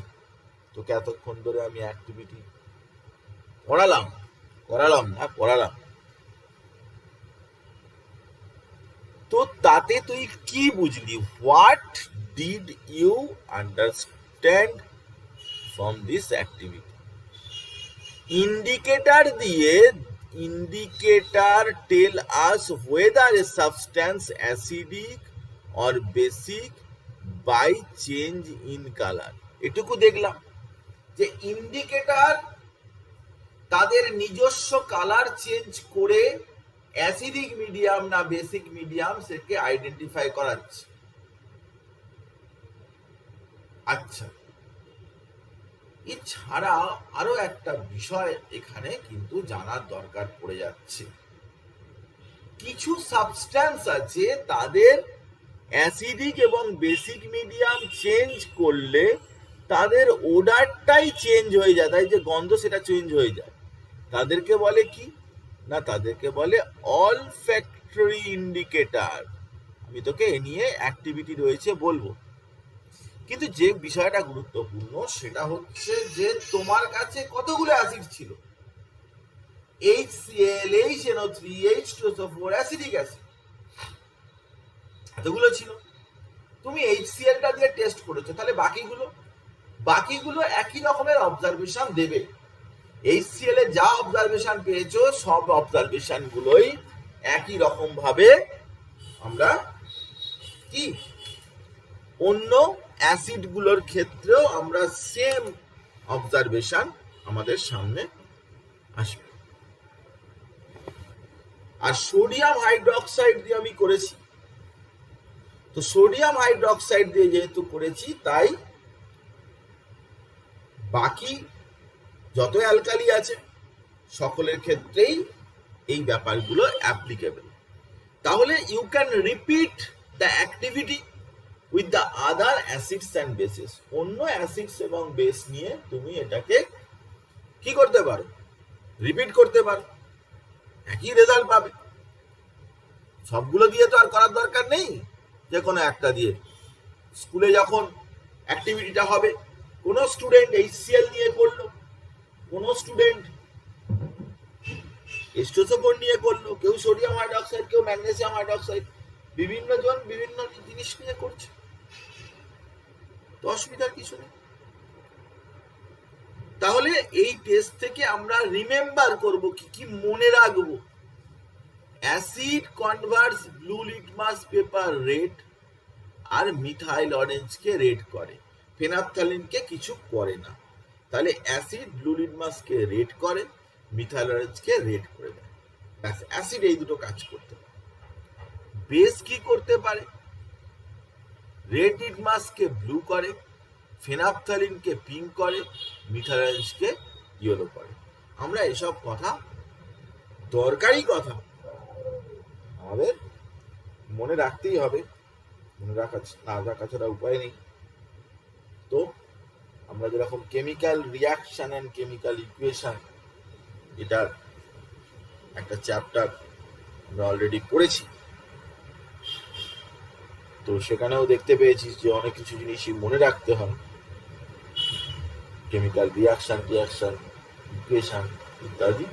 তোকে এতক্ষণ ধরে আমি অ্যাক্টিভিটি পড়ালাম তো তাতে তুই কি বুঝলি what did you understand from this activity indicator tell us whether a substance acidic or basic by change in color এটুকু দেখলাম যে ইন্ডিকেটর তাদের নিজস্ব কালার চেঞ্জ করে অ্যাসিডিক মিডিয়াম না বেসিক মিডিয়াম সেটাকে আইডেন্টিফাই করাচ্ছে আচ্ছা এছাড়া আরো একটা বিষয় এখানে কিন্তু জানার দরকার পড়ে যাচ্ছে কিছু সাবস্ট্যান্স আছে তাদের অ্যাসিডিক এবং বেসিক মিডিয়াম চেঞ্জ করলে তাদের ওডারটাই চেঞ্জ হয়ে যায়, তাই যে গন্ধ সেটা চেঞ্জ হয়ে যায়। তাদেরকে বলে কি না, তাদেরকে বলে অলফ্যাক্টরি ইন্ডিকেটর। আমি তোকে এ নিয়ে অ্যাক্টিভিটি রয়েছে বলবো, কিন্তু যে বিষয়টা গুরুত্বপূর্ণ সেটা হচ্ছে যে তোমার কাছে কতগুলো অ্যাসিড ছিল, HCl, HNO3, H2SO4, acidic acid এতগুলো ছিল। তুমি HCl-টা দিয়ে টেস্ট করেছো, তাহলে বাকিগুলো একই রকমের অবজারভেশন দেবে। HCl এ যা অবজারভেশন পেয়েছো সব অবজারভেশন গুলোই একই রকম ভাবে আমরা কি অন্য অ্যাসিড গুলোর ক্ষেত্রেও আমরা সেম অবজারভেশন আমাদের সামনে আসবে। আর সোডিয়াম হাইড্রোক্সাইড দিয়ে আমি করেছি, তো সোডিয়াম হাইড্রোক্সাইড দিয়ে যেহেতু করেছি তাই বাকি যত অ্যালকালি আছে সকলের ক্ষেত্রেই এই ব্যাপারগুলো অ্যাপ্লিকেবল। তাহলে you can repeat the activity with the other acids and bases. অন্য অ্যাসিডস এবং বেস নিয়ে তুমি এটাকে কি করতে পারো, রিপিট করতে পারো, একই রেজাল্ট পাবে। সবগুলো দিয়ে তো আর করার দরকার নেই, যে কোনো একটা দিয়ে। স্কুলে যখন অ্যাক্টিভিটিটা হবে, কোনো স্টুডেন্ট HCl নিয়ে করলো, কোনো স্টুডেন্ট H2SO4 নিয়ে করলো, কেউ সোডিয়াম হাইড্রোক্সাইড, কেউ ম্যাগনেসিয়াম হাইড্রোক্সাইড, বিভিন্ন জন বিভিন্ন জিনিস নিয়ে করছে, তো অসুবিধার কিছু নেই। তাহলে এই টেস্ট থেকে আমরা রিমেম্বার করব, কি মনে রাখবো। Acid converts blue litmus paper red আর মিথাইল অরেঞ্জকে রেড করে, ফেনাপথ্যালিনকে কিছু করে না। তাহলে অ্যাসিড ব্লু লিটমাসকে রেড করে, মিথাইল অরেঞ্জকে রেড করে দেয়। অ্যাসিড এই দুটো কাজ করতে পারে। বেস কি করতে পারে, রেড লিটমাসকে ব্লু করে, ফেনাপথ্যালিনকে পিঙ্ক করে, মিথাইল অরেঞ্জকে ইয়েলো করে। আমরা এসব কথা, দরকারি কথা, আমাদের মনে রাখতেই হবে, মনে রাখা ছাড়া উপায় নেই। তো আমরা যেরকম chemical reaction and chemical equation, এটার একটা চ্যাপ্টার আমরা অলরেডি পড়েছি, তো সেখানেও দেখতে পেয়েছি যে অনেক কিছু জিনিসই মনে রাখতে হয়। কেমিক্যাল রিয়াকশন ইকুয়েশন ইত্যাদি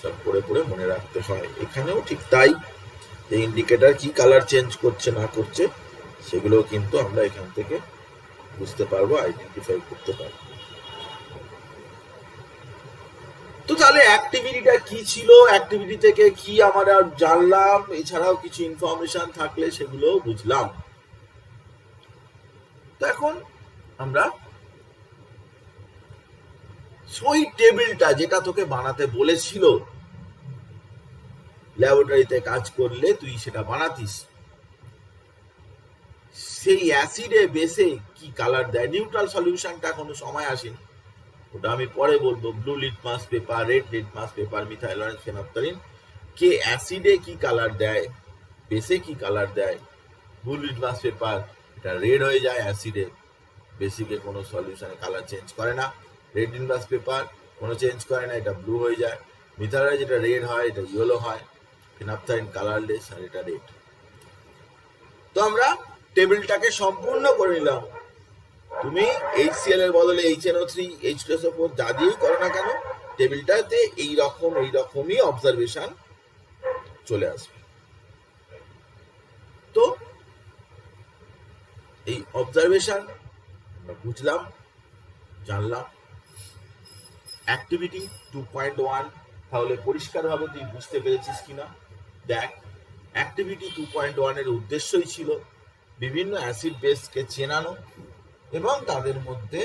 সব পড়ে মনে রাখতে হয়। এখানেও ঠিক তাই, যে ইন্ডিকেটর কি কালার চেঞ্জ করছে না করছে সেগুলো কিন্তু আমরা এখান থেকে বুঝতে পারবো, আইডেন্টিফাই করতে পারবো। তো তাহলে অ্যাক্টিভিটিটা কি ছিল, অ্যাক্টিভিটি থেকে কি আমরা জানলাম, এছাড়াও কিছু ইনফরমেশন থাকলে সেগুলো বুঝলাম। তো এখন আমরা ওই টেবিলটা যেটা তোকে বানাতে বলেছিল, ল্যাবরেটরিতে কাজ করলে তুই সেটা বানাতিস, সেই অ্যাসিডে বেসে কি কালার দেয়। নিউট্রাল সলিউশনটা কোনো সময় আসেনি, ওটা আমি পরে বলবো। Blue litmus paper, red litmus paper, methyl orange, phenolphthalein কে অ্যাসিডে কি কালার দেয়, বেসে কি কালার দেয়। ব্লু লিটমাস পেপার এটা রেড হয়ে যায় অ্যাসিডে, বেসিকে কোনো সলিউশনে কালার চেঞ্জ করে না। রেড লিটমাস পেপার কোনো চেঞ্জ করে না, এটা ব্লু হয়ে যায়। মিথাইল অরেঞ্জ এটা রেড হয়, এটা ইয়েলো হয়। ফেনাপথ্যালিন কালারলেস, আর এটা রেড। তো আমরা টেবিলটাকে সম্পূর্ণ করে নিলাম। তুমি HCl এর বদলে HNO3, H2SO4 যা দিয়েই করো না কেন, টেবিলটাতে এইরকমই অবজারভেশন চলে আসবে। তো এই অবজারভেশন আমরা বুঝলাম, জানলাম। অ্যাক্টিভিটি 2.1 তাহলে পরিষ্কারভাবে তুই বুঝতে পেরেছিস কিনা দেখ। অ্যাক্টিভিটি 2.1 এর উদ্দেশ্যই ছিল বিভিন্ন অ্যাসিড বেসকে চেনানো এবং তাদের মধ্যে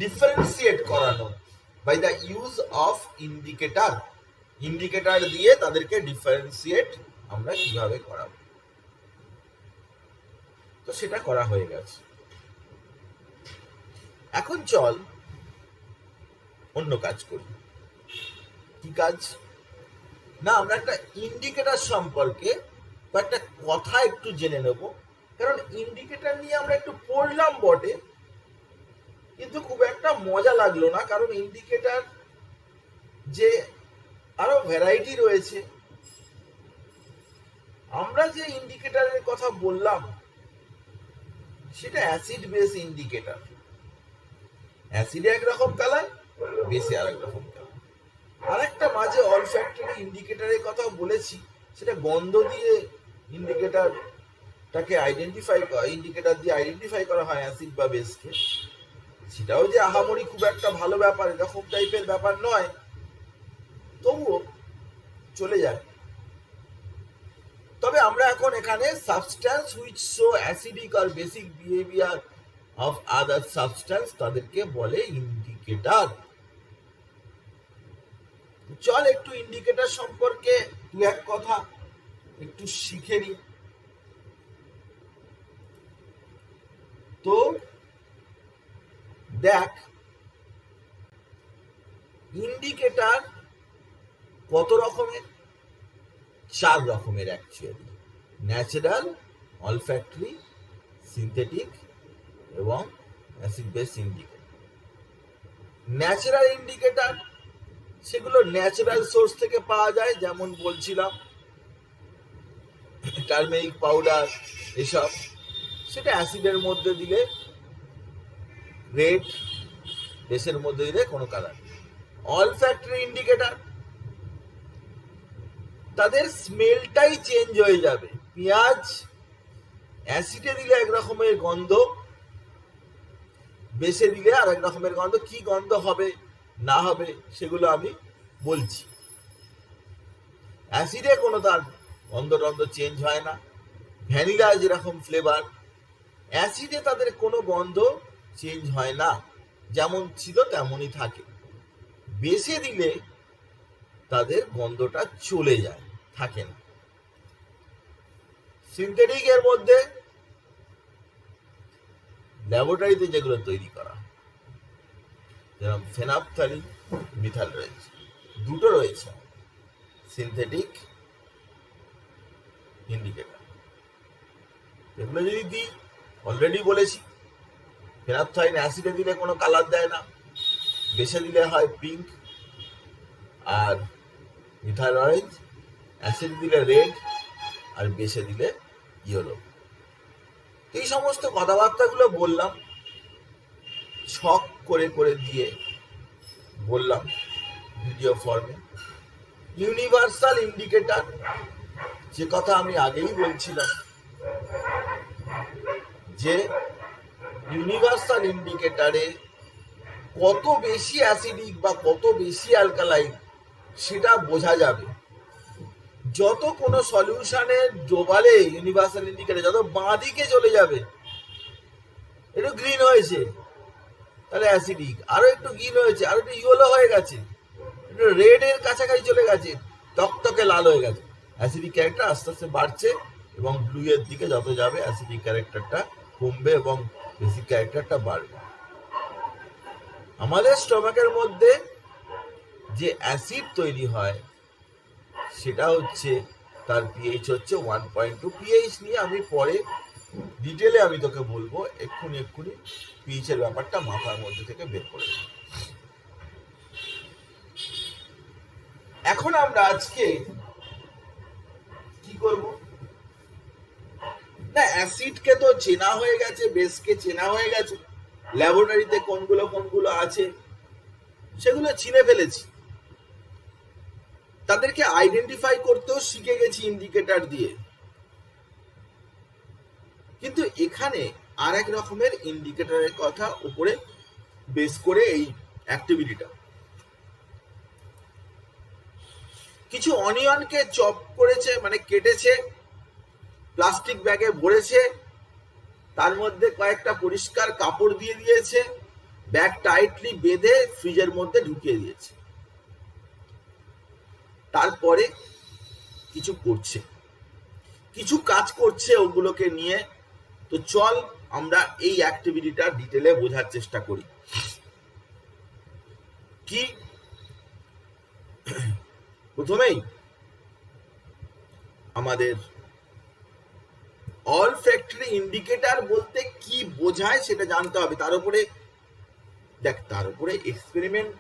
ডিফারেন্সিয়েট করানো by the use of indicator দিয়ে তাদেরকে ডিফারেন্সিয়েট আমরা কিভাবে করাবো। তো সেটা করা হয়ে গেছে। এখন চল অন্য কাজ করি। কি কাজ না, আমরা একটা ইন্ডিকেটর সম্পর্কে কয়েকটা কথা একটু জেনে নেব, কারণ ইন্ডিকেটর নিয়ে আমরা একটু পড়লাম বটে, কিন্তু খুব একটা মজা লাগলো না, কারণ ইন্ডিকেটর যে আরো ভ্যারাইটি রয়েছে। আমরা যে ইন্ডিকেটরের কথা বললাম সেটা অ্যাসিড বেস ইন্ডিকেটর। অ্যাসিডে একরকম কালার, বেসে আরেক রকম কালার। আরেকটা মাঝে অলফ্যাক্টরি ইন্ডিকেটরের কথা বলেছি, সেটা গন্ধ দিয়ে ইন্ডিকেটর দিয়ে আইডেন্টিফাই করা হয় অ্যাসিড বা বেসকে। সেটাও যে আহামরি খুব একটা ভালো ব্যাপার এরকম টাইপের ব্যাপার নয়, তবুও চলে যায়। তবে আমরা এখন এখানে সাবস্ট্যান্স হুইচ শো অ্যাসিডিক আর basic behaviour of other substance, তাদেরকে বলে ইন্ডিকেটর। চল একটু ইন্ডিকেটর সম্পর্কে দু এক কথা একটু শিখে নি। তো দেখ, ইন্ডিকেটর কত রকমের? 4 রকমের অ্যাকচুয়ালি: ন্যাচারাল, অলফ্যাক্টরি, সিনথেটিক এবং acid base indicator. Natural indicator সেগুলো ন্যাচারাল সোর্স থেকে পাওয়া যায়, যেমন বলছিলাম টারমেরিক পাউডার এসব। সেটা অ্যাসিডের মধ্যে দিলে রেড, বেসের মধ্যে দিলে কোনো কালার। অলফ্যাক্টরি ইন্ডিকেটর, তাদের স্মেলটাই চেঞ্জ হয়ে যাবে। পেঁয়াজ অ্যাসিডে দিলে এক রকমের গন্ধ, বেসে দিলে আর এক রকমের গন্ধ। কি গন্ধ হবে না হবে সেগুলো আমি বলছি। অ্যাসিডে কোনো তার গন্ধ টন্ধ চেঞ্জ হয় না। ভ্যানিলা যেরকম ফ্লেভার, অ্যাসিডে তাদের কোনো গন্ধ চেঞ্জ হয় না, যেমন ছিল তেমনই থাকে। বেসে দিলে তাদের গন্ধটা চলে যায়, থাকে না। সিনথেটিক এর মধ্যে ল্যাবরেটরিতে যেগুলো তৈরি করা, যেরকম ফেনাপথালিন, মিথাল রয়েছে, দুটো রয়েছে সিনথেটিক ইন্ডিকেটর। এগুলো যদি দিই, অলরেডি বলেছি, ফেনাপথালিন অ্যাসিডে দিলে কোনো কালার দেয় না, বেসে দিলে হয় পিঙ্ক আর মিথাইল অরেঞ্জ, অ্যাসিড দিলে রেড আর বেসে দিলে ইয়েলো। এই সমস্ত কথাবার্তাগুলো বললাম, ছক করে করে দিয়ে বললাম ভিডিও ফর্মে। ইউনিভার্সাল ইন্ডিকেটর, যে কথা আমি আগেই বলছিলাম, যে ইউনিভার্সাল ইন্ডিকেটরে কত বেশি অ্যাসিডিক বা কত বেশি অ্যালকালাইন সেটা বোঝা যাবে। যত কোনো সলিউশনের ডোবালে ইউনিভার্সাল ইন্ডিকেটর যত বাঁ দিকে চলে যাবে, একটু গ্রিন হয়েছে তাহলে অ্যাসিডিক, আরো একটু গ্রিন হয়েছে, আরো একটু ইয়েলো হয়ে গেছে, একটু রেড এর কাছাকাছি চলে গেছে, টকটকে লাল হয়ে গেছে, অ্যাসিডিক ক্যারেক্টার আস্তে আস্তে বাড়ছে। এবং ব্লু এর দিকে যত যাবে অ্যাসিডিক ক্যারেক্টারটা কমবে এবং বেসিক ক্যারেক্টারটা বাড়বে। আমাদের স্টমাকের মধ্যে যে অ্যাসিড তৈরি হয় সেটা হচ্ছে, তার পিএইচ হচ্ছে 1.2। পিএইচ নিয়ে আমি পরে ডিটেলে আমি তোকে বলবো, এক্ষুনি পিএইচ এর ব্যাপারটা মাথার মধ্যে থেকে বের করে। এখন আমরা আজকে কি করব না, অ্যাসিডকে তো চেনা হয়ে গেছে, বেসকে চেনা হয়ে গেছে, ল্যাবরেটরিতে কোনগুলো আছে সেগুলো চিনে ফেলেছি, তাদেরকে আইডেন্টিফাই করতেও শিখে গেছি ইন্ডিকেটর দিয়ে। কিন্তু এখানে আর এক রকমের ইন্ডিকেটরের কথা উপরে বেস করে এই অ্যাক্টিভিটিটা। কিছু অনিয়নকে চপ করেছে, মানে কেটেছে, প্লাস্টিক ব্যাগে ভরেছে, তার মধ্যে কয়েকটা পরিষ্কার কাপড় দিয়ে দিয়েছে, ব্যাগ টাইটলি বেঁধে ফ্রিজের মধ্যে ঢুকিয়ে দিয়েছে। তারপরে কিছু কাজ করছে ওগুলোকে নিয়ে। তো চল আমরা এই অ্যাক্টিভিটিটা ডিটেলে বোঝার চেষ্টা করি। কি, প্রথমেই আমাদের অলফ্যাক্টরি ইন্ডিকেটর বলতে কি বোঝায় সেটা জানতে হবে। তার উপরে এক্সপেরিমেন্ট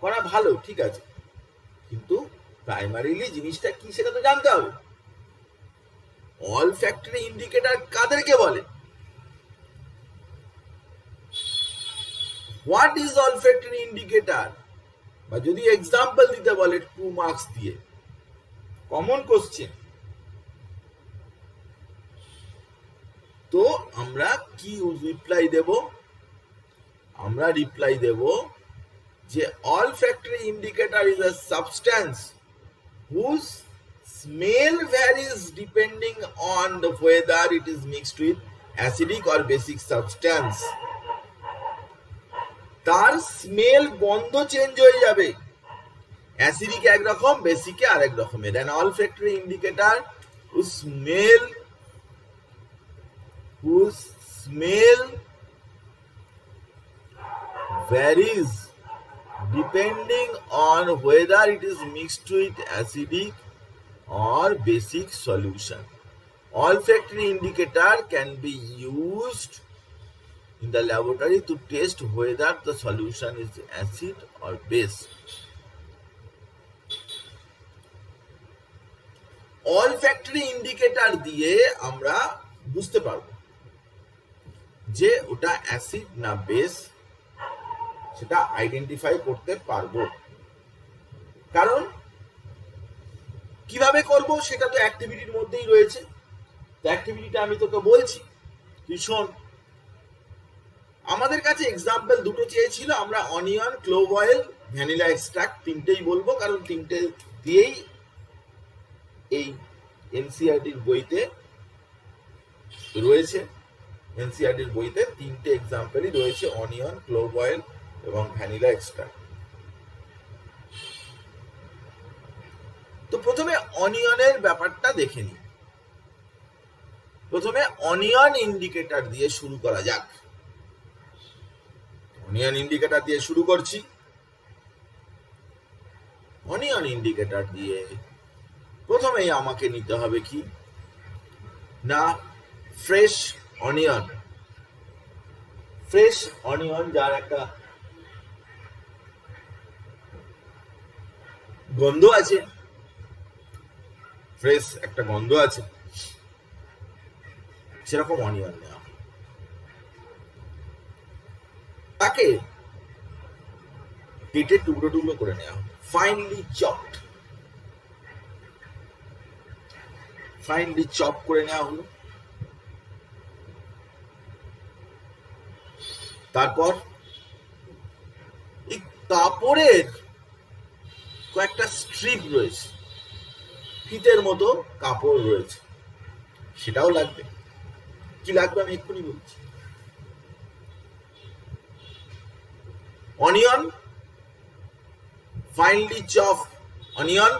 করা ভালো, ঠিক আছে, কিন্তু প্রাইমারিলি জিনিসটা কি সেটা তো জানতে হবে। অলফ্যাক্টরি ইন্ডিকেটর কাদেরকে বলে? What is olfactory indicator? বা যদি এক্সাম্পল দিতে বলে 2 মার্কস দিয়ে, কমন কোশ্চেন, তো আমরা কি রিপ্লাই দেব? আমরা রিপ্লাই দেব যে olfactory indicator is a substance whose smell varies depending on the whether it is mixed with acidic or basic substance. তার স্মেল, গন্ধ চেঞ্জ হয়ে যাবে, অ্যাসিডিক একরকম, বেসিকে আরেক রকমের। an olfactory indicator whose smell varies depending on whether it is mixed with acidic or basic solution. Olfactory indicator can be used in the laboratory to test whether the solution is acid or base. Olfactory indicator দিয়ে আমরা বুঝতে পারবো যে ওটা acid না base, সেটা identify করতে পারবো। কারণ কিভাবে করব সেটা তো অ্যাক্টিভিটির মধ্যেই রয়েছে। অ্যাক্টিভিটিটা আমি তোকে বলছি, তুই শোন। আমাদের কাছে এক্সাম্পল দুটো চেয়েছিল, আমরা onion, clove oil, vanilla extract তিনটেই বলবো, কারণ তিনটে দিয়েই এই এনসিইআরটির বইতে রয়েছে। এনসিইআরটির বইতে তিনটে এক্সাম্পলই রয়েছে, অনিয়ন, ক্লোভ অয়েল এবং ভ্যানিলা এক্সট্রাক্ট। তো প্রথমে অনিয়নের ব্যাপারটা দেখে নিই। প্রথমে অনিয়ন ইন্ডিকেটর দিয়ে শুরু করা যাক। অনিয়ন ইন্ডিকেটর দিয়ে শুরু করছি। অনিয়ন ইন্ডিকেটর দিয়ে প্রথমেই আমাকে নিতে হবে কি না, ফ্রেশ অনিয়ন। ফ্রেশ অনিয়ন যার একটা গন্ধ আছে, ফ্রেশ একটা গন্ধ আছে, সেরকম অনিয়ন নেওয়া। তাকে কেটে টুকরো টুকরো করে নেওয়া, ফাইনলি চপড। ফাইনলি চপ করে নেওয়া হলো। তারপর এই কাপড়ের কয়েকটা স্ট্রিপ রয়েছে, ফিতের মতো কাপড় রয়েছে, সেটাও লাগবে। কি লাগবে আমি এক্ষুনি বলছি। Onion, finely chop onion,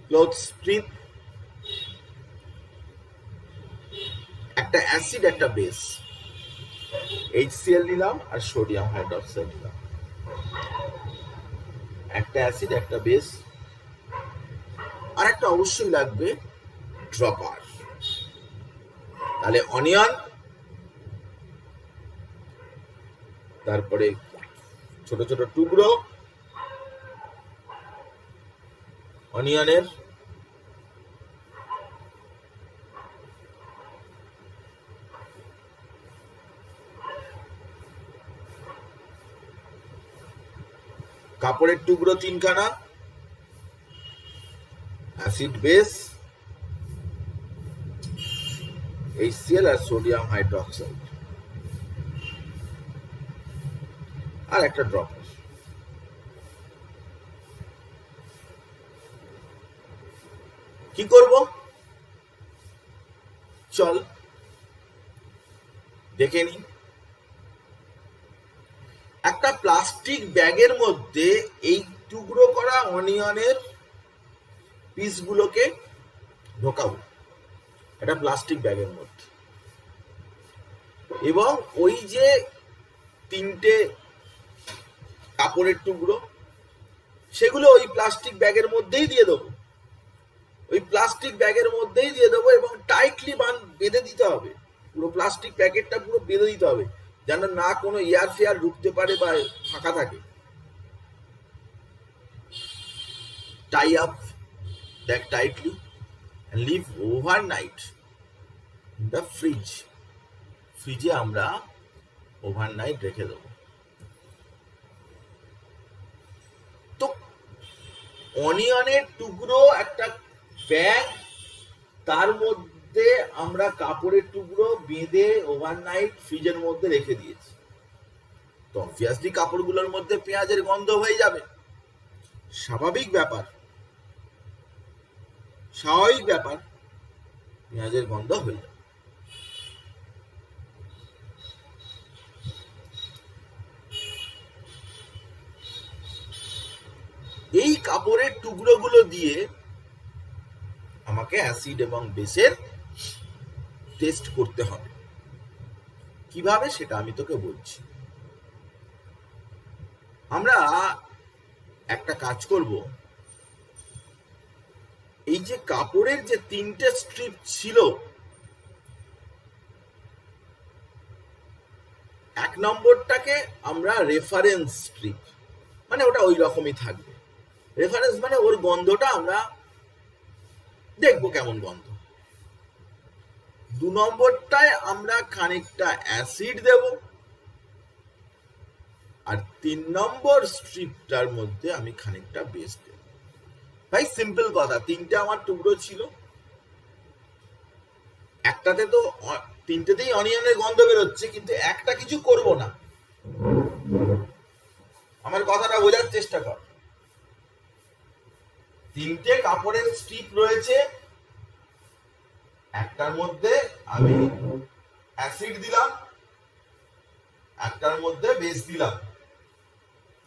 cloth strip, একটা অ্যাসিড, একটা বেস, HCl নিলাম আর সোডিয়াম হাইড্রোক্সাইড নিলাম। একটা অ্যাসিড, একটা বেস, আর একটা অবশ্যই লাগবে ড্রপার। তাহলে অনিয়ন, তারপরে ছোট ছোট টুকরো অনিয়নের, কাপড়ের টুকরো 3খানা, অ্যাসিড বেস, HCl আর সোডিয়াম হাইড্রোক্সাইড, আর একটা ড্রপার। কি করব চল দেখে নি। একটা প্লাস্টিক ব্যাগের মধ্যে এই টুকরো করা অনিয়নের পিসগুলোকে ঢোকাবো, একটা প্লাস্টিক ব্যাগের মধ্যে, এবং ওই যে 3টে কাপড়ের টুকরো, সেগুলো ওই প্লাস্টিক ব্যাগের মধ্যেই দিয়ে দেবো। ওই প্লাস্টিক ব্যাগের মধ্যেই দিয়ে দেবো এবং টাইটলি বেঁধে দিতে হবে, পুরো প্লাস্টিক প্যাকেটটা পুরো বেঁধে দিতে হবে যেন না কোনো এয়ার ফেয়ার ঢুকতে পারে বা ফাঁকা থাকে। Tie up that tightly and leave overnight in the fridge. ফ্রিজে আমরা ওভারনাইট রেখে দেবো। তো অনিয়নের টুকরো একটা ব্যাগ, তার মধ্যে আমরা কাপড়ের টুকরো বেঁধে ওভারনাইট ফ্রিজের মধ্যে রেখে দিয়েছি, তো অবভিয়াসলি কাপড়গুলোর মধ্যে পেঁয়াজের গন্ধ হয়ে যাবে। স্বাভাবিক ব্যাপার, পেঁয়াজের গন্ধ হয়ে যাবে। এই কাপড়ের টুকরোগুলো দিয়ে আমাকে অ্যাসিড এবং বেসের টেস্ট করতে হবে। কিভাবে সেটা আমি তোকে বলছি। আমরা একটা কাজ করব, এই যে কাপড়ের যে 3টে স্ট্রিপ ছিল, 1 নম্বরটাকে আমরা রেফারেন্স স্ট্রিপ, মানে ওটা ওই রকমই থাকবে। রেফারেন্স মানে ওর গন্ধটা আমরা দেখবো কেমন গন্ধ। 2 নম্বরটায় আমরা খানিকটা অ্যাসিড দেব, আর 3 নম্বর স্ট্রিপটার মধ্যে আমি খানিকটা বেস দেব। ভাই সিম্পল কথা, 3টে আমার টুকরো ছিল, একটাতে তো 3টেতেই অনিয়নের গন্ধ বেরোচ্ছে, কিন্তু একটা কিছু করব না। আমার কথাটা বোঝার চেষ্টা কর। 3টে কাপড়ের স্ট্রিপ রয়েছে, একটার মধ্যে আমি অ্যাসিড দিলাম, একটার মধ্যে বেস দিলাম,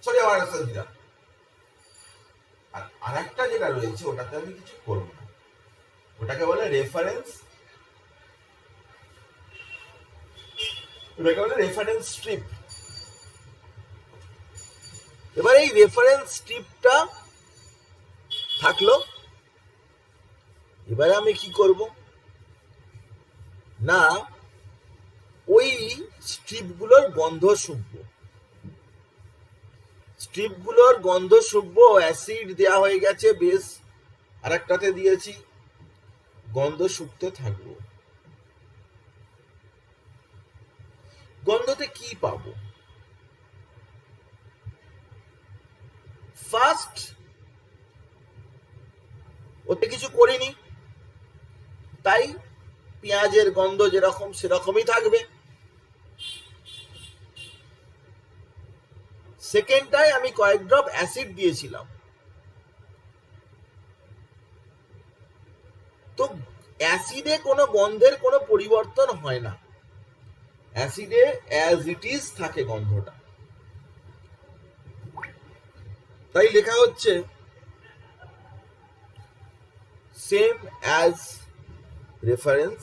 সরি আবার অ্যাসিড দিলাম, আর আরেকটা যেটা রয়েছে ওটাতে আমি কিছু করব না, ওটাকে বলে রেফারেন্স, স্ট্রিপ। এবার এই রেফারেন্স স্ট্রিপটা থাকলো। এবারে আমি কি করব না, ওই স্ট্রিপগুলোর গন্ধ শুকবো, অ্যাসিড দেয়া হয়ে গেছে, বেস আরেকটাতে দিয়েছি, গন্ধ শুকতে থাকবো। গন্ধতে কি পাবো? ফার্স্ট, ওতে কিছু করিনি, তাই পেঁয়াজের গন্ধ যেরকম সেরকমই থাকবে। সেকেন্ডটায় আমি কয়েক ড্রপ অ্যাসিড দিয়েছিলাম, তো অ্যাসিডে কোনো গন্ধের কোনো পরিবর্তন হয় না, অ্যাসিডে অ্যাজ ইট ইজ থাকে গন্ধটা। তাই লেখা হচ্ছে সেম অ্যাজ রেফারেন্স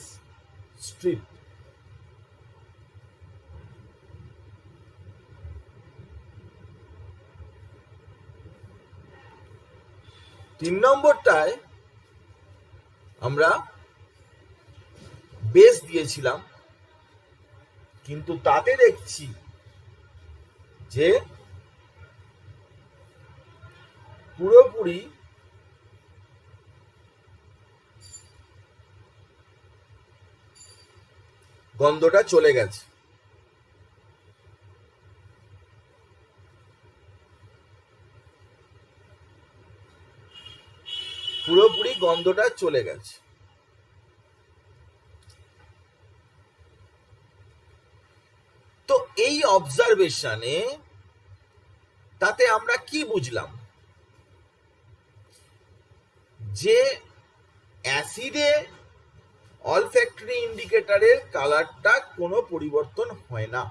স্ট্রিপ। তিন নম্বরটায় আমরা বেস দিয়েছিলাম, কিন্তু তাতে দেখছি যে পুরোপুরি গন্ধটা চলে গেছে। পুরোপুরি গন্ধটা চলে গেছে। তো এই অবজারভেশনে তাতে আমরা কি বুঝলাম, যে অ্যাসিডে অলফ্যাক্টরি ইন্ডিকেটরের কালারটা কোনো পরিবর্তন হয় না,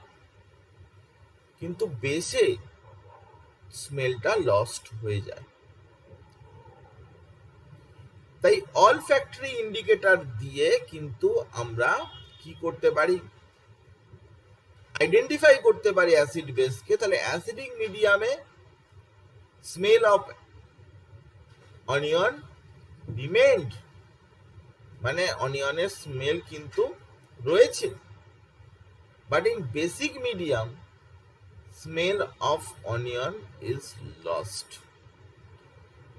কিন্তু বেসে স্মেলটা লস্ট হয়ে যায়। তাই অলফ্যাক্টরি ইন্ডিকেটর দিয়ে কিন্তু আমরা কি করতে পারি, আইডেন্টিফাই করতে পারি অ্যাসিড বেসকে। তাহলে অ্যাসিডিক মিডিয়ামে স্মেল অফ অনিয়ন রিমেন্ড মানে অনিয়নের স্মেল কিন্তু রয়েছে, but in basic medium smell of onion is lost.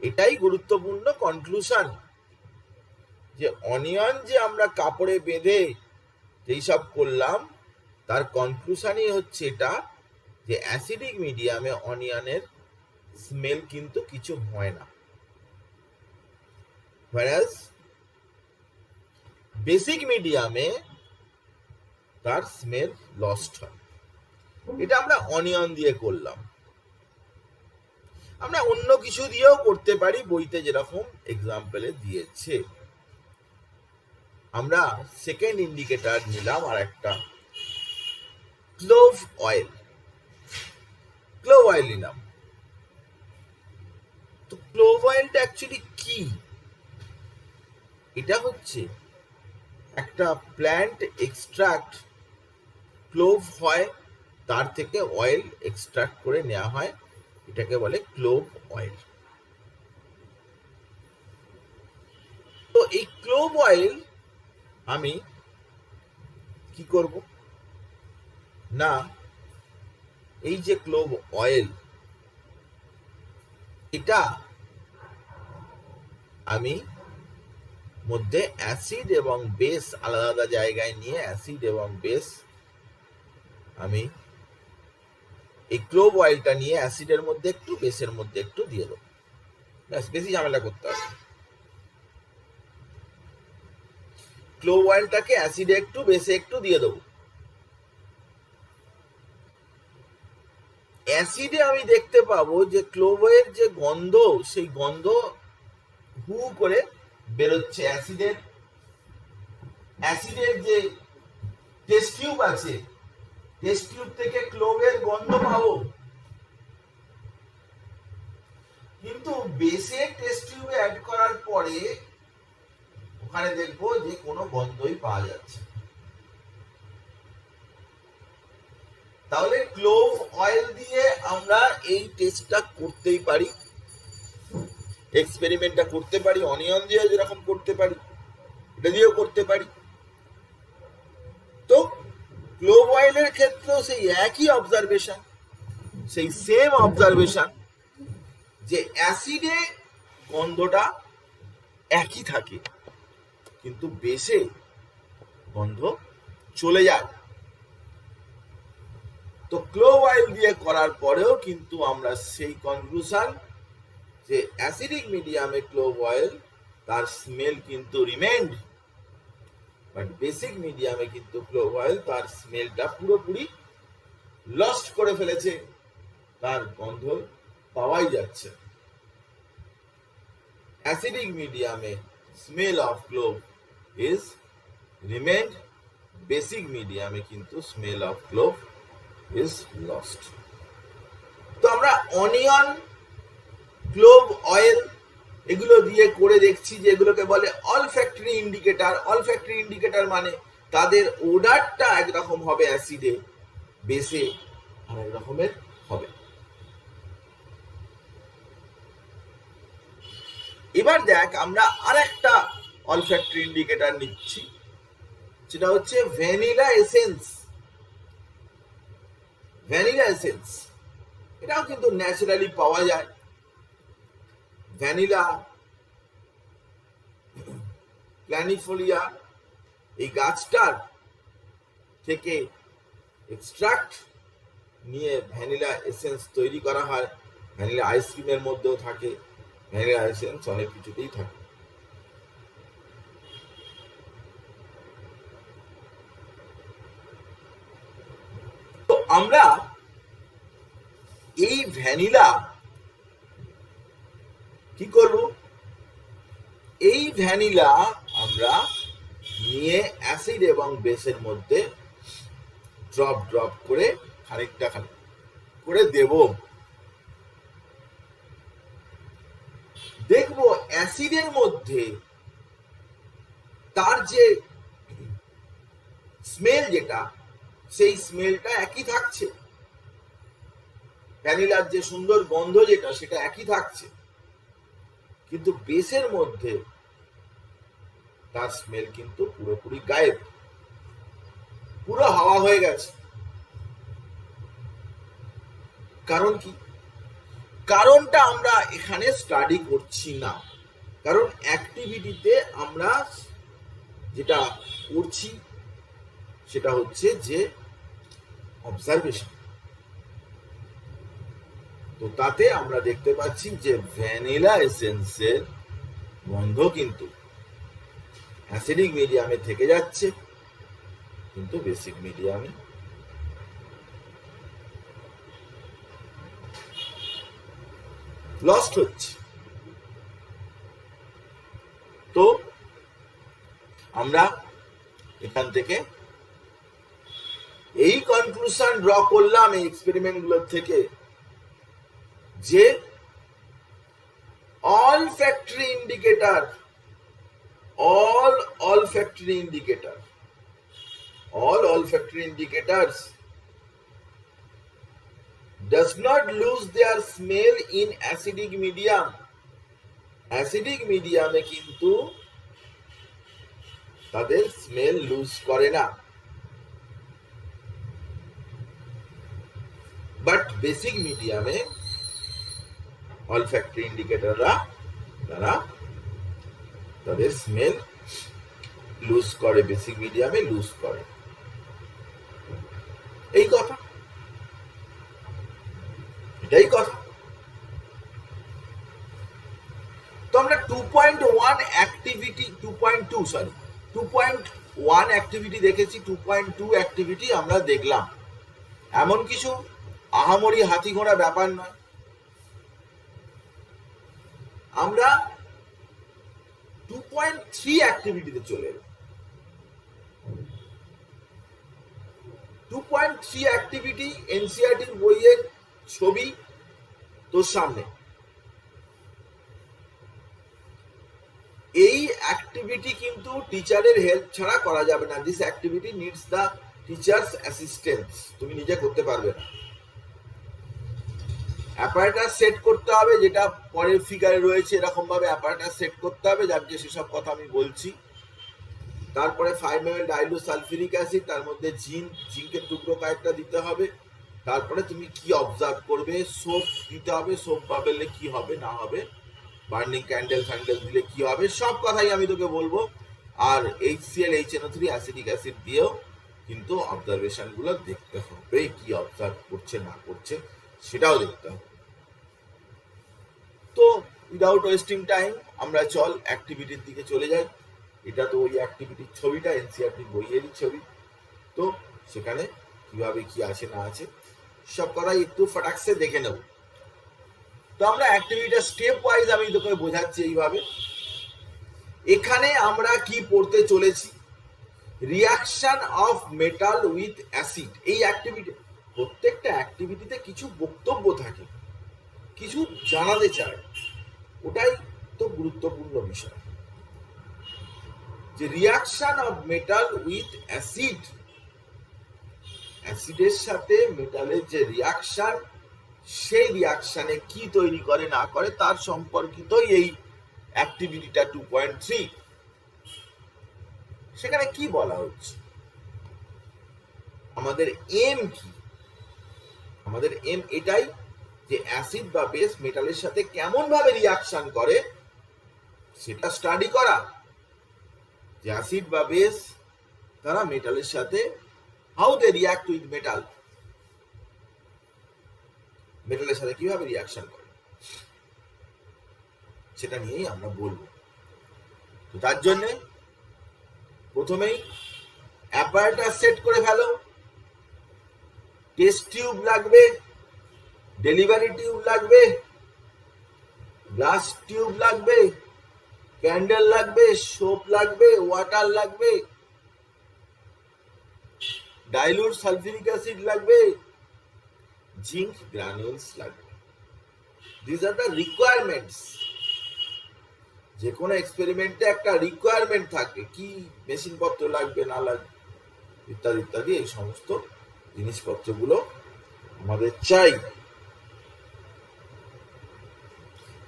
এটাই গুরুত্বপূর্ণ কনক্লুশন, যে অনিয়ন যে আমরা কাপড়ে বেঁধে যেই সব করলাম তার কনক্লুশনই হচ্ছে এটা, যে অ্যাসিডিক মিডিয়ামে অনিয়নের স্মেল কিন্তু কিছু হয় না, whereas বেসিক মিডিয়ামে তার স্মেল লস্ট হয়। এটা আমরা অনিয়ন দিয়ে করলাম। আমরা অন্য কিছু দিয়েও করতে পারি, বইতে যেরকম এক্সাম্পলে দিয়েছে। আমরা সেকেন্ড ইন্ডিকেটর নিলাম আর একটা ক্লোভ অয়েল। ক্লোভ অয়েল নিলাম। তো ক্লোভ অয়েলটা অ্যাকচুয়ালি কি? এটা হচ্ছে একটা প্ল্যান্ট এক্সট্রাক্ট। ক্লোভ হয়, তার থেকে অয়েল এক্সট্রাক্ট করে নেওয়া হয়, এটাকে বলে ক্লোভ অয়েল। তো এই ক্লোভ অয়েল আমি কি করব না, এই যে ক্লোভ অয়েল, এটা আমি মধ্যে অ্যাসিড এবং বেস আলাদা আলাদা জায়গায় নিয়ে অ্যাসিড এবং বেস আমি এই ক্লোভ অয়েলটা নিয়ে অ্যাসিডের মধ্যে একটু, বেসের মধ্যে একটু দিয়ে দেবো। ব্যাস, বেশি ঝামেলা করতে হবে। ক্লোভ অয়েলটাকে অ্যাসিডে একটু, বেসে একটু দিয়ে দেবো। অ্যাসিডে আমি দেখতে পাবো যে ক্লোভের যে গন্ধ, সেই গন্ধ হু করে বেরোচ্ছে। অ্যাসিডের যে টেস্ট টিউব আছে, টেস্ট টিউব থেকে ক্লোভের গন্ধ পাবো, কিন্তু বেসে টেস্ট টিউবে অ্যাড করার পরে ওখানে দেখবো যে কোনো গন্ধই পাওয়া যাচ্ছে। তাহলে ক্লোভ অয়েল দিয়ে আমরা এই টেস্টটা করতেই পারি, এক্সপেরিমেন্টটা করতে পারি। অনিয়ন দিয়ে যেরকম করতে পারি, এটা দিয়েও করতে পারি। তো ক্লোভ অয়েলের ক্ষেত্রেও সেই একই অবজারভেশন, সেই সেম অবজারভেশন, যে অ্যাসিডে গন্ধটা একই থাকে, কিন্তু বেসে গন্ধ চলে যায়। তো ক্লোভ অয়েল দিয়ে করার পরেও কিন্তু আমরা সেই কনক্লুশন, যে অ্যাসিডিক মিডিয়ামে ক্লোভ অয়েল তার স্মেল কিন্তু রিমেন্ড, বাট বেসিক মিডিয়ামে কিন্তু ক্লোভ অয়েল তার স্মেলটা পুরোপুরি লস্ট করে ফেলেছে, তার গন্ধ পাওয়াই যাচ্ছে। অ্যাসিডিক মিডিয়ামে smell of clove is রিমেন্ড, basic মিডিয়ামে কিন্তু smell of clove is lost. তো আমরা অনিয়ন, ক্লোভ অয়েল এগুলো দিয়ে করে দেখছি, যে এগুলোকে বলে অলফ্যাক্টরি ইন্ডিকেটর। অলফ্যাক্টরি ইন্ডিকেটর মানে তাদের ওডারটা একরকম হবে অ্যাসিডে, বেসে আরেক রকমের হবে। এবার দেখ, আমরা আরেকটা অলফ্যাক্টরি ইন্ডিকেটর নিচ্ছি, সেটা হচ্ছে ভ্যানিলা এসেন্স। ভ্যানিলা এসেন্স এটাও কিন্তু ন্যাচারালি পাওয়া যায়। ভ্যানিলা প্ল্যানিফোলিয়া, এই গাছটার থেকে এক্সট্রাক্ট নিয়ে ভ্যানিলা এসেন্স তৈরি করা হয়। ভ্যানিলা আইসক্রিমের মধ্যেও থাকে, ভ্যানিলা এসেন্স অনেক কিছুতেই থাকে। তো আমরা এই ভ্যানিলা কি করব, এই ভ্যানিলা আমরা নিয়ে অ্যাসিড এবং বেসের মধ্যে ড্রপ ড্রপ করে খানিকটা করে দেব। দেখবো অ্যাসিডের মধ্যে তার যে স্মেল, যেটা সেই স্মেলটা একই থাকছে, ভ্যানিলার যে সুন্দর গন্ধ যেটা, সেটা একই থাকছে, কিন্তু বেসের মধ্যে তার স্মেল কিন্তু পুরোপুরি গায়েব, পুরো হাওয়া হয়ে গেছে। কারণ কি? কারণটা আমরা এখানে স্টাডি করছি না, কারণ অ্যাক্টিভিটিতে আমরা যেটা করছি সেটা হচ্ছে যে অবজারভেশন। তো তাতে আমরা দেখতে পাচ্ছি যে ভ্যানিলা এসেন্সের গন্ধ কিন্তু অ্যাসিডিক মিডিয়ামে থেকে যাচ্ছে, কিন্তু বেসিক মিডিয়ামে লস্ট হচ্ছে। তো আমরা এখান থেকে এই কনক্লুশন ড্র করলাম এই এক্সপেরিমেন্ট গুলোর থেকে যে all olfactory indicators does not lose their smell in acidic medium. Acidic মিডিয়ামে কিন্তু তাদের স্মেল লুজ করে না, বাট বেসিক মিডিয়ামে olfactory ইন্ডিকেটররা তারা তাদের স্মেল লুজ করে, বেসিক মিডিয়ামে লুজ করে। এই কথা, এটাই কথা। তো আমরা 2.1 অ্যাক্টিভিটি 2.1 অ্যাক্টিভিটি দেখেছি, 2.2 অ্যাক্টিভিটি আমরা দেখলাম। এমন কিছু আহামরি হাতি ঘোড়া ব্যাপার নয়। আমরা 2.3 অ্যাক্টিভিটিতে চলে এলাম। 2.3 অ্যাক্টিভিটি এনসিইআরটির বইয়ের ছবি তোর সামনে। এই অ্যাক্টিভিটি কিন্তু টিচারের হেল্প ছাড়া করা যাবে না। This activity needs the teachers assistance. তুমি নিজে করতে পারবে না। অ্যাপারেটাস সেট করতে হবে, যেটা পরের ফিগারে রয়েছে, এরকম ভাবে অ্যাপারেটাস সেট করতে হবে, যাকে সেসব কথা আমি বলছি। তারপরে 5 ml ডাইলুট সালফিউরিক অ্যাসিড, তার মধ্যে জিঙ্কের টুকরো কয়েকটা দিতে হবে। তারপরে তুমি কি অবজার্ভ করবে, সোপ দিতে হবে, সোপ বাবেলে কি হবে না হবে, বার্নিং ক্যান্ডেল ফ্যান্ডেল দিলে কি হবে, সব কথাই আমি তোকে বলবো। আর HCl HNO3 অ্যাসিডিক অ্যাসিড দিয়েও কিন্তু অবজারভেশন গুলো দেখতে হবে, কি অবজার্ভ করছে না করছে সেটাও দেখতে হবে। তো উইদাউট ওয়েস্টিং টাইম আমরা চল অ্যাক্টিভিটির দিকে চলে যাই। এটা তো ওই অ্যাক্টিভিটির ছবিটা, এনসিইআরটি বইয়েরই ছবি। তো সেখানে কিভাবে কি আছে না আছে সব কথাই একটু ফটাকসে দেখে নেব। তো আমরা অ্যাক্টিভিটিটা স্টেপ ওয়াইজ আমি তোকে বোঝাচ্ছি এইভাবে। এখানে আমরা কি পড়তে চলেছি, reaction of metal with acid. এই অ্যাক্টিভিটি, প্রত্যেকটা অ্যাক্টিভিটিতে কিছু বক্তব্য থাকে, কিছু জানাতে চায়, ওটাই তো গুরুত্বপূর্ণ বিষয়। যে reaction of metal with acid, অ্যাসিডের সাথে মেটালের যে রিয়াকশন, সেই রিয়াকশনে কি তৈরি করে না করে তার সম্পর্কিত এই অ্যাক্টিভিটিটা 2.3। সেখানে কি বলা হচ্ছে, আমাদের এম কি? আমাদের এম এটাই যে অ্যাসিড বা বেস মেটালের সাথে কেমন ভাবে রিয়াকশন করে সেটা স্টাডি করা। যে অ্যাসিড বা বেস তারা মেটালের সাথে how they react with metal, মেটালের সাথে কিভাবে রিয়াকশন করে সেটা নিয়েই আমরা বলবো। তো তার জন্য প্রথমেই অ্যাপারেটাস সেট করে ফেলো। টেস্ট টিউব লাগবে, ডেলিভারি টিউব লাগবে, গ্লাস টিউব লাগবে, ক্যান্ডেল লাগবে, সোপ লাগবে, ওয়াটার লাগবে, ডাইলুট সালফিউরিক অ্যাসিড লাগবে, জিঙ্ক গ্রানুলস লাগবে। This are the requirements. যে কোনো এক্সপেরিমেন্টে একটা রিকোয়ারমেন্ট থাকে, কি মেশিনপত্র লাগবে না লাগবে ইত্যাদি ইত্যাদি, এই সমস্ত জিনিসপত্রগুলো আমাদের চাই।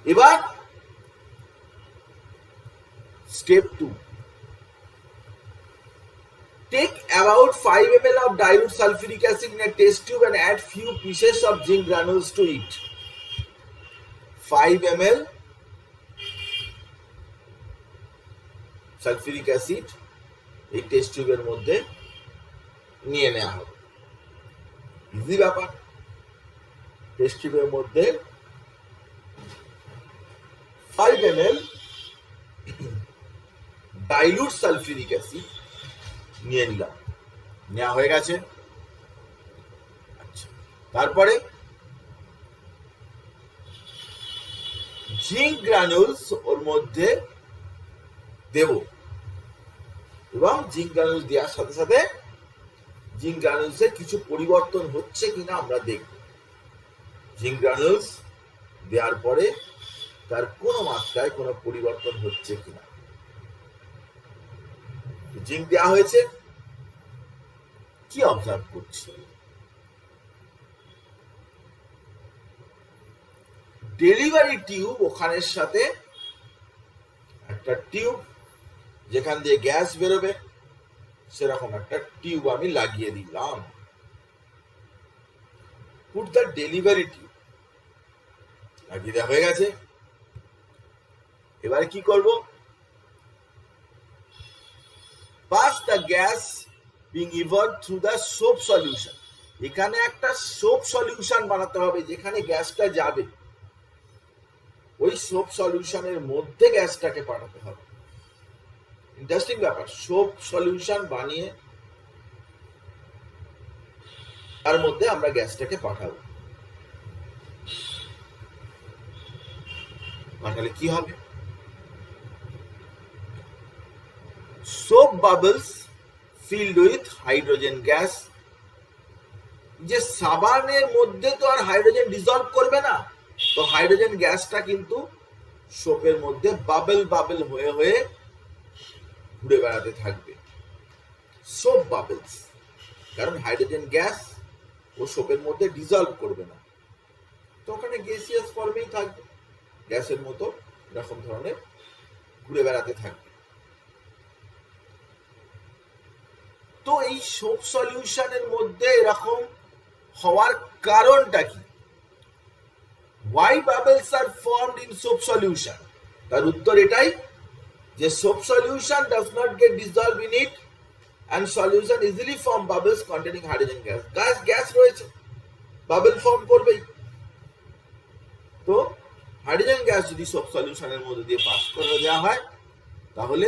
এবার step 2, Take about 5 ml of dilute sulfuric acid in a test tube and add few pieces of zinc granules to it. 5 ml sulphuric acid এই টেস্ট টিউবের মধ্যে নিয়ে নেওয়া হবে। ইজি ব্যাপার। টেস্ট টিউবের মধ্যে 5 ml ডাইলুট সালফিউরিক অ্যাসিড নিয়ে নিলাম, নেওয়া হয়ে গেছে। আচ্ছা, তারপরে জিঙ্ক গ্রানুলস ওর মধ্যে দেব এবং জিঙ্ক গ্রানুলস দেওয়ার সাথে সাথে জিঙ্ক গ্রানুলসের কিছু পরিবর্তন হচ্ছে কিনা আমরা দেখব। জিঙ্ক গ্রানুলস দেওয়ার পরে তার কোনো মাত্রায় কোনো পরিবর্তন হচ্ছে কিনা। জিঙ্ক দেওয়া হয়েছে, কি অবজার্ভ করছি? ডেলিভারি টিউব ওখানের সাথে একটা টিউব যেখান দিয়ে গ্যাস বেরোবে সেরকম একটা টিউব আমি লাগিয়ে দিলাম। পুট দ্য ডেলিভারি টিউব, লাগিয়ে দেওয়া হয়ে গেছে। এবারে কি করব? Pass the gas being evert through the soap solution. এখানে একটা সোপ সলিউশন বানাতে হবে, যেখানে গ্যাসটা যাবে ওই সোপ সলিউশনের মধ্যে গ্যাসটাকে পাঠাতে হবে। ইন্টারেস্টিং ব্যাপার। সোপ সলিউশন বানিয়ে তার মধ্যে আমরা গ্যাসটাকে পাঠাবো। পাঠালে কি হবে? Soap bubbles filled with hydrogen gas. যে সাবানের মধ্যে তো আর হাইড্রোজেন ডিজলভ করবে না, তো হাইড্রোজেন গ্যাসটা কিন্তু সোপের মধ্যে বাবল বাবল হয়ে হয়ে ঘুরে বেড়াতে থাকবে। সোপ বাবলস, কারণ হাইড্রোজেন গ্যাস ও সোপের মধ্যে ডিজলভ করবে না, তো ওখানে গ্যাসিয়াস ফর্মেই থাকবে, গ্যাসের মতো এরকম ধরনের ঘুরে বেড়াতে থাকবে। তো এই সোপ সলিউশনের মধ্যে এরকম হওয়ার কারণটা কি? Why bubbles are formed in soap solution? তার উত্তর এটাই যে soap solution does not get dissolved in it and solution easily form bubbles containing hydrogen gas. Gas রয়েছে, বাবল ফর্ম করবেই। তো হাইড্রোজেন গ্যাস যদি সোপ সলিউশনের মধ্যে দিয়ে পাস করে দেওয়া হয় তাহলে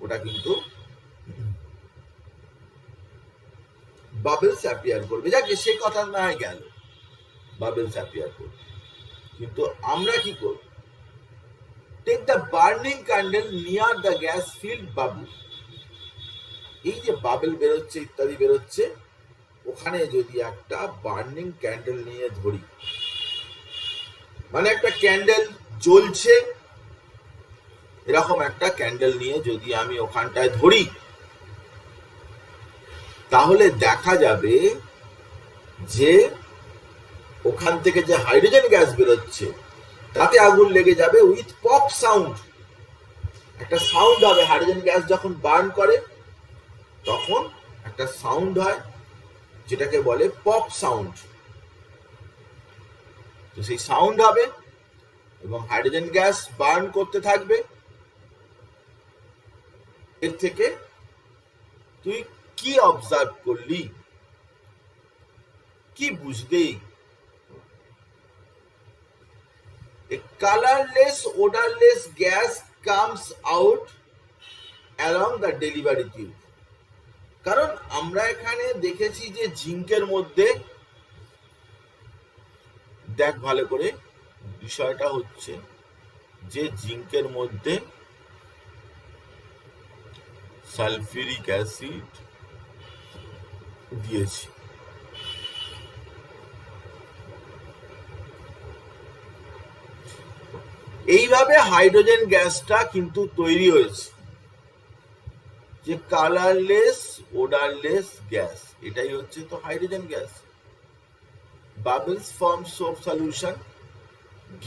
ওটা কিন্তু বাবলস অ্যাপিয়ার করবে। যাকে সেই কথা না গেল, বাবলস অ্যাপিয়ার করবে। কিন্তু আমরা কি করব? Take the burning candle near the gas filled bubble. এই যে বাবল বেরোচ্ছে ইত্যাদি বেরোচ্ছে, ওখানে যদি একটা বার্নিং ক্যান্ডেল নিয়ে ধরি, মানে একটা ক্যান্ডেল জ্বলছে এরকম একটা ক্যান্ডেল নিয়ে যদি আমি ওখানটায় ধরি, তাহলে দেখা যাবে যে ওখান থেকে যে হাইড্রোজেন গ্যাস বেরোচ্ছে তাতে আগুন লেগে যাবে উইথ পপ সাউন্ড। একটা সাউন্ড হবে, হাইড্রোজেন গ্যাস যখন বার্ন করে তখন একটা সাউন্ড হয় যেটাকে বলে পপ সাউন্ড। তো সেই সাউন্ড হবে এবং হাইড্রোজেন গ্যাস বার্ন করতে থাকবে। এর থেকে তুই কি অবজার্ভ করলি, কি বুঝলি? A colorless, odorless gas comes out along the delivery tube. কারণ আমরা এখানে দেখেছি যে জিঙ্কের মধ্যে, দেখ ভালো করে, বিষয়টা হচ্ছে যে জিঙ্কের মধ্যে সালফিউরিক অ্যাসিড দিয়েছি। এইভাবে হাইড্রোজেন গ্যাসটা কিন্তু তৈরি হয়েছে, যে কালারলেস ওডারলেস গ্যাস। এটাই হচ্ছে তো hydrogen gas. Bubbles form soap solution.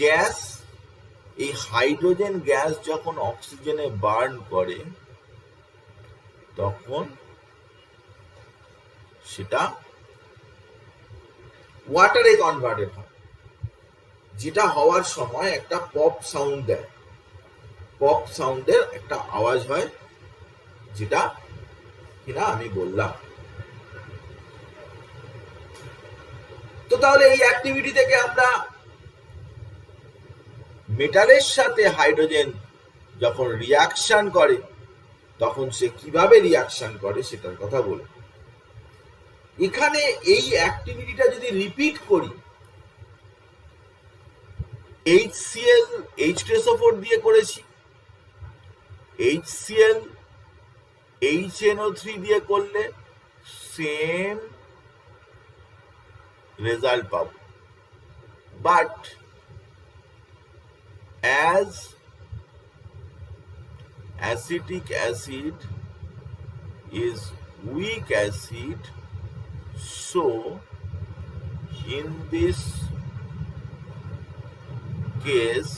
Gas, এই হাইড্রোজেন গ্যাস যখন অক্সিজেনে বার্ন করে তখন সেটা ওয়াটারে কনভার্টেড হয়, যেটা হওয়ার সময় একটা পপ সাউন্ড দেয়, পপ সাউন্ডের একটা আওয়াজ হয়, যেটা কিনা আমি বললাম। তো তাহলে এই অ্যাক্টিভিটি থেকে আমরা মেটালের সাথে হাইড্রোজেন যখন রিয়াকশন করে তখন সে কিভাবে রিয়াকশন করে সেটার কথা বলি। এখানে এই অ্যাক্টিভিটিটা যদি রিপিট করি, HCl H2SO4 দিয়ে করেছি, HCl HNO3 দিয়ে করলে সেম রেজাল্ট পাবো, but as acetic acid is weak acid, so in this case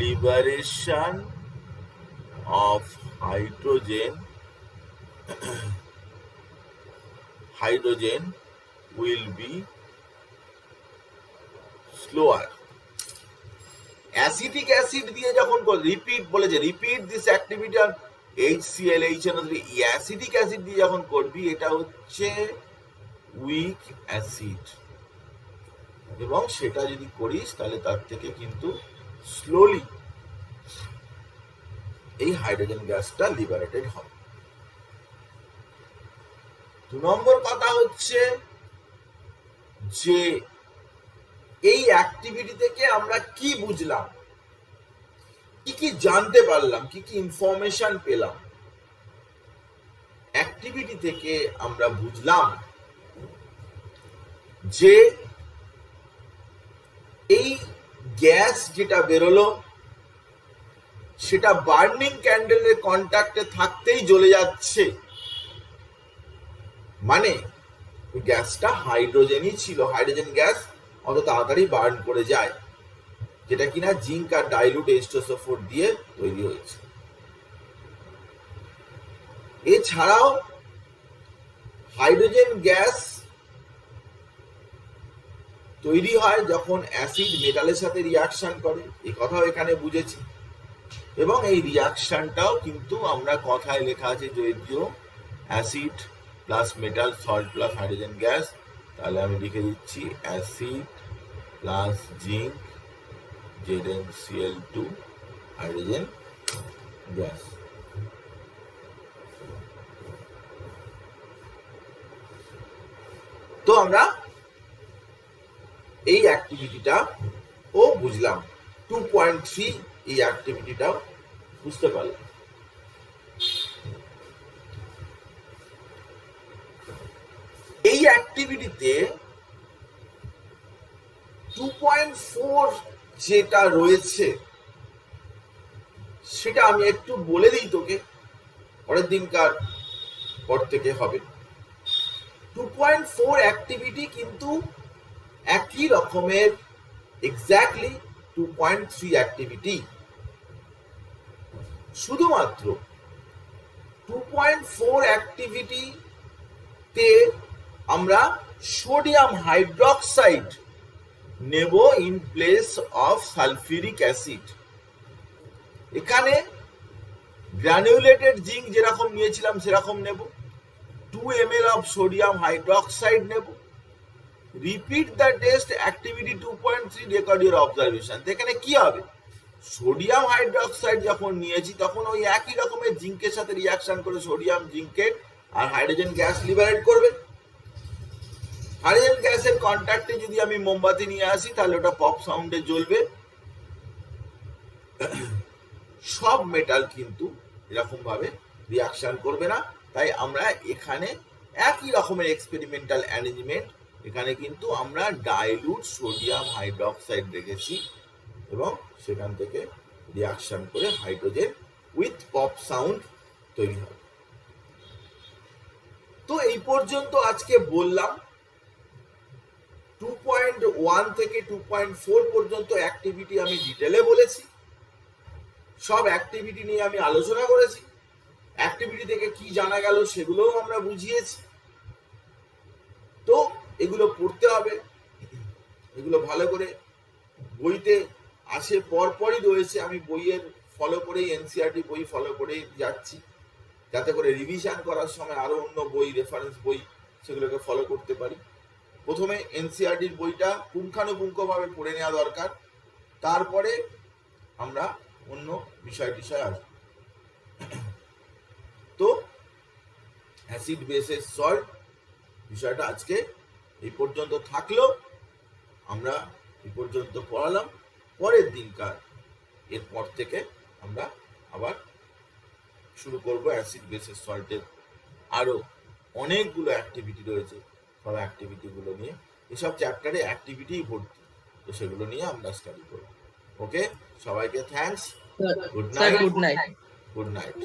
liberation of hydrogen will be slower. Acetic acid দিয়ে যখন রিপিট বলেছে, repeat this activity on HCl HNO3, acetic acid দিয়ে যখন করবি এটা হচ্ছে উইক অ্যাসিড, এবং সেটা যদি করিস তাহলে তার থেকে কিন্তু স্লোলি এই হাইড্রোজেন গ্যাসটা লিবারেটেড হবে। 2 নম্বর কথা হচ্ছে যে এই অ্যাক্টিভিটি থেকে আমরা কি বুঝলাম, কি কি জানতে পারলাম, কি কি ইনফরমেশন পেলাম। অ্যাক্টিভিটি থেকে আমরা বুঝলাম যে এই গ্যাস যেটা বেরোলো সেটা বার্নিং ক্যান্ডেলের কন্ট্যাক্টে থাকতেই জ্বলে যাচ্ছে, মানে গ্যাসটা হাইড্রোজেনই ছিল, হাইড্রোজেন গ্যাস অত তাড়াতাড়ি বার্ন করে যায়, যেটা কিনা জিঙ্ক আর ডাইলুট H2SO4 দিয়ে তৈরি হয়েছে। এছাড়াও হাইড্রোজেন গ্যাস তৈরি হয় যখন অ্যাসিড মেটালের সাথে রিয়াকশন করে, এই কথাও এখানে বুঝেছি। এবং এই রিয়াকশনটাও কিন্তু আমরা কথায় লেখা আছে যদিও acid plus metal salt plus hydrogen gas, তাহলে আমি লিখে দিচ্ছি acid plus zinc ZnCl2 hydrogen gas. তো আমরা এই অ্যাক্টিভিটিটা ও বুঝলাম, 2.3 এই অ্যাক্টিভিটিটাও বুঝতে পারলাম। এই অ্যাক্টিভিটিতে 2.4 যেটা রয়েছে সেটা আমি একটু বলে দিই তোকে, পরের দিনকার পর থেকে হবে। 2.4 অ্যাক্টিভিটি কিন্তু একই রকমের, এক্স্যাক্টলি 2.3 অ্যাক্টিভিটি, শুধুমাত্র 2.4 অ্যাক্টিভিটিতে আমরা সোডিয়াম হাইড্রোক্সাইড নেব in place of sulphuric acid. এখানে গ্রানুলেটেড জিঙ্ক যেরকম নিয়েছিলাম সেরকম নেব, 2 ml অফ সোডিয়াম হাইড্রোক্সাইড নেব। Repeat the test activity 2.3, record your observation. এখানে কি হবে, সোডিয়াম হাইড্রোক্সাইড যখন নিয়েছি তখন ওই একই রকমের জিঙ্কের সাথে রিয়াকশন করে সোডিয়াম জিঙ্কেট আর হাইড্রোজেন গ্যাস লিবারেট করবে। হাইড্রোজেন গ্যাসের কন্ট্যাক্টে যদি আমি মোমবাতি নিয়ে আসি তাহলে ওটা পপ সাউন্ডে জ্বলবে। সব মেটাল কিন্তু এরকম ভাবে রিয়াকশন করবে না, তাই আমরা এখানে একই রকমের এক্সপেরিমেন্টাল অ্যারেঞ্জমেন্ট, এখানে কিন্তু আমরা ডাইলুট সোডিয়াম হাইড্রোক্সাইড রেখেছি এবং সেখান থেকে রিয়াকশন করে হাইড্রোজেন উইথ পপ সাউন্ড তৈরি হবে। তো এই পর্যন্ত আজকে বললাম 2.1 থেকে 2.4 পর্যন্ত অ্যাক্টিভিটি আমি ডিটেলে বলেছি, সব অ্যাক্টিভিটি নিয়ে আমি আলোচনা করেছি, অ্যাক্টিভিটি থেকে কি জানা গেল সেগুলোও আমরা বুঝিয়েছি। এগুলো পড়তে হবে, এগুলো ভালো করে বইতে আসে পরপরই রয়েছে। আমি বইয়ের ফলো করেই এনসিআরটি বই ফলো করেই যাচ্ছি, যাতে করে রিভিশন করার সময় আরো অন্য বই রেফারেন্স বই সেগুলোকে ফলো করতে পারি। প্রথমে এনসিআরটির বইটা পুঙ্খানুপুঙ্খভাবে পড়ে নেওয়া দরকার, তারপরে আমরা অন্য বিষয় আসবো। তো অ্যাসিড বেসেস সল্ট বিষয়টা আজকে এই পর্যন্ত থাকলো, আমরা এই পর্যন্ত পড়ালাম। পরের দিনকার এরপর থেকে আমরা আবার শুরু করব অ্যাসিড বেসেস সল্টের আরো অনেকগুলো অ্যাক্টিভিটি রয়েছে, সব অ্যাক্টিভিটিগুলো নিয়ে, এসব চ্যাপ্টারে অ্যাক্টিভিটিই ভর্তি, তো সেগুলো নিয়ে আমরা স্টাডি করব। ওকে, সবাইকে thanks, Sir, good sir, night, good night. Good night.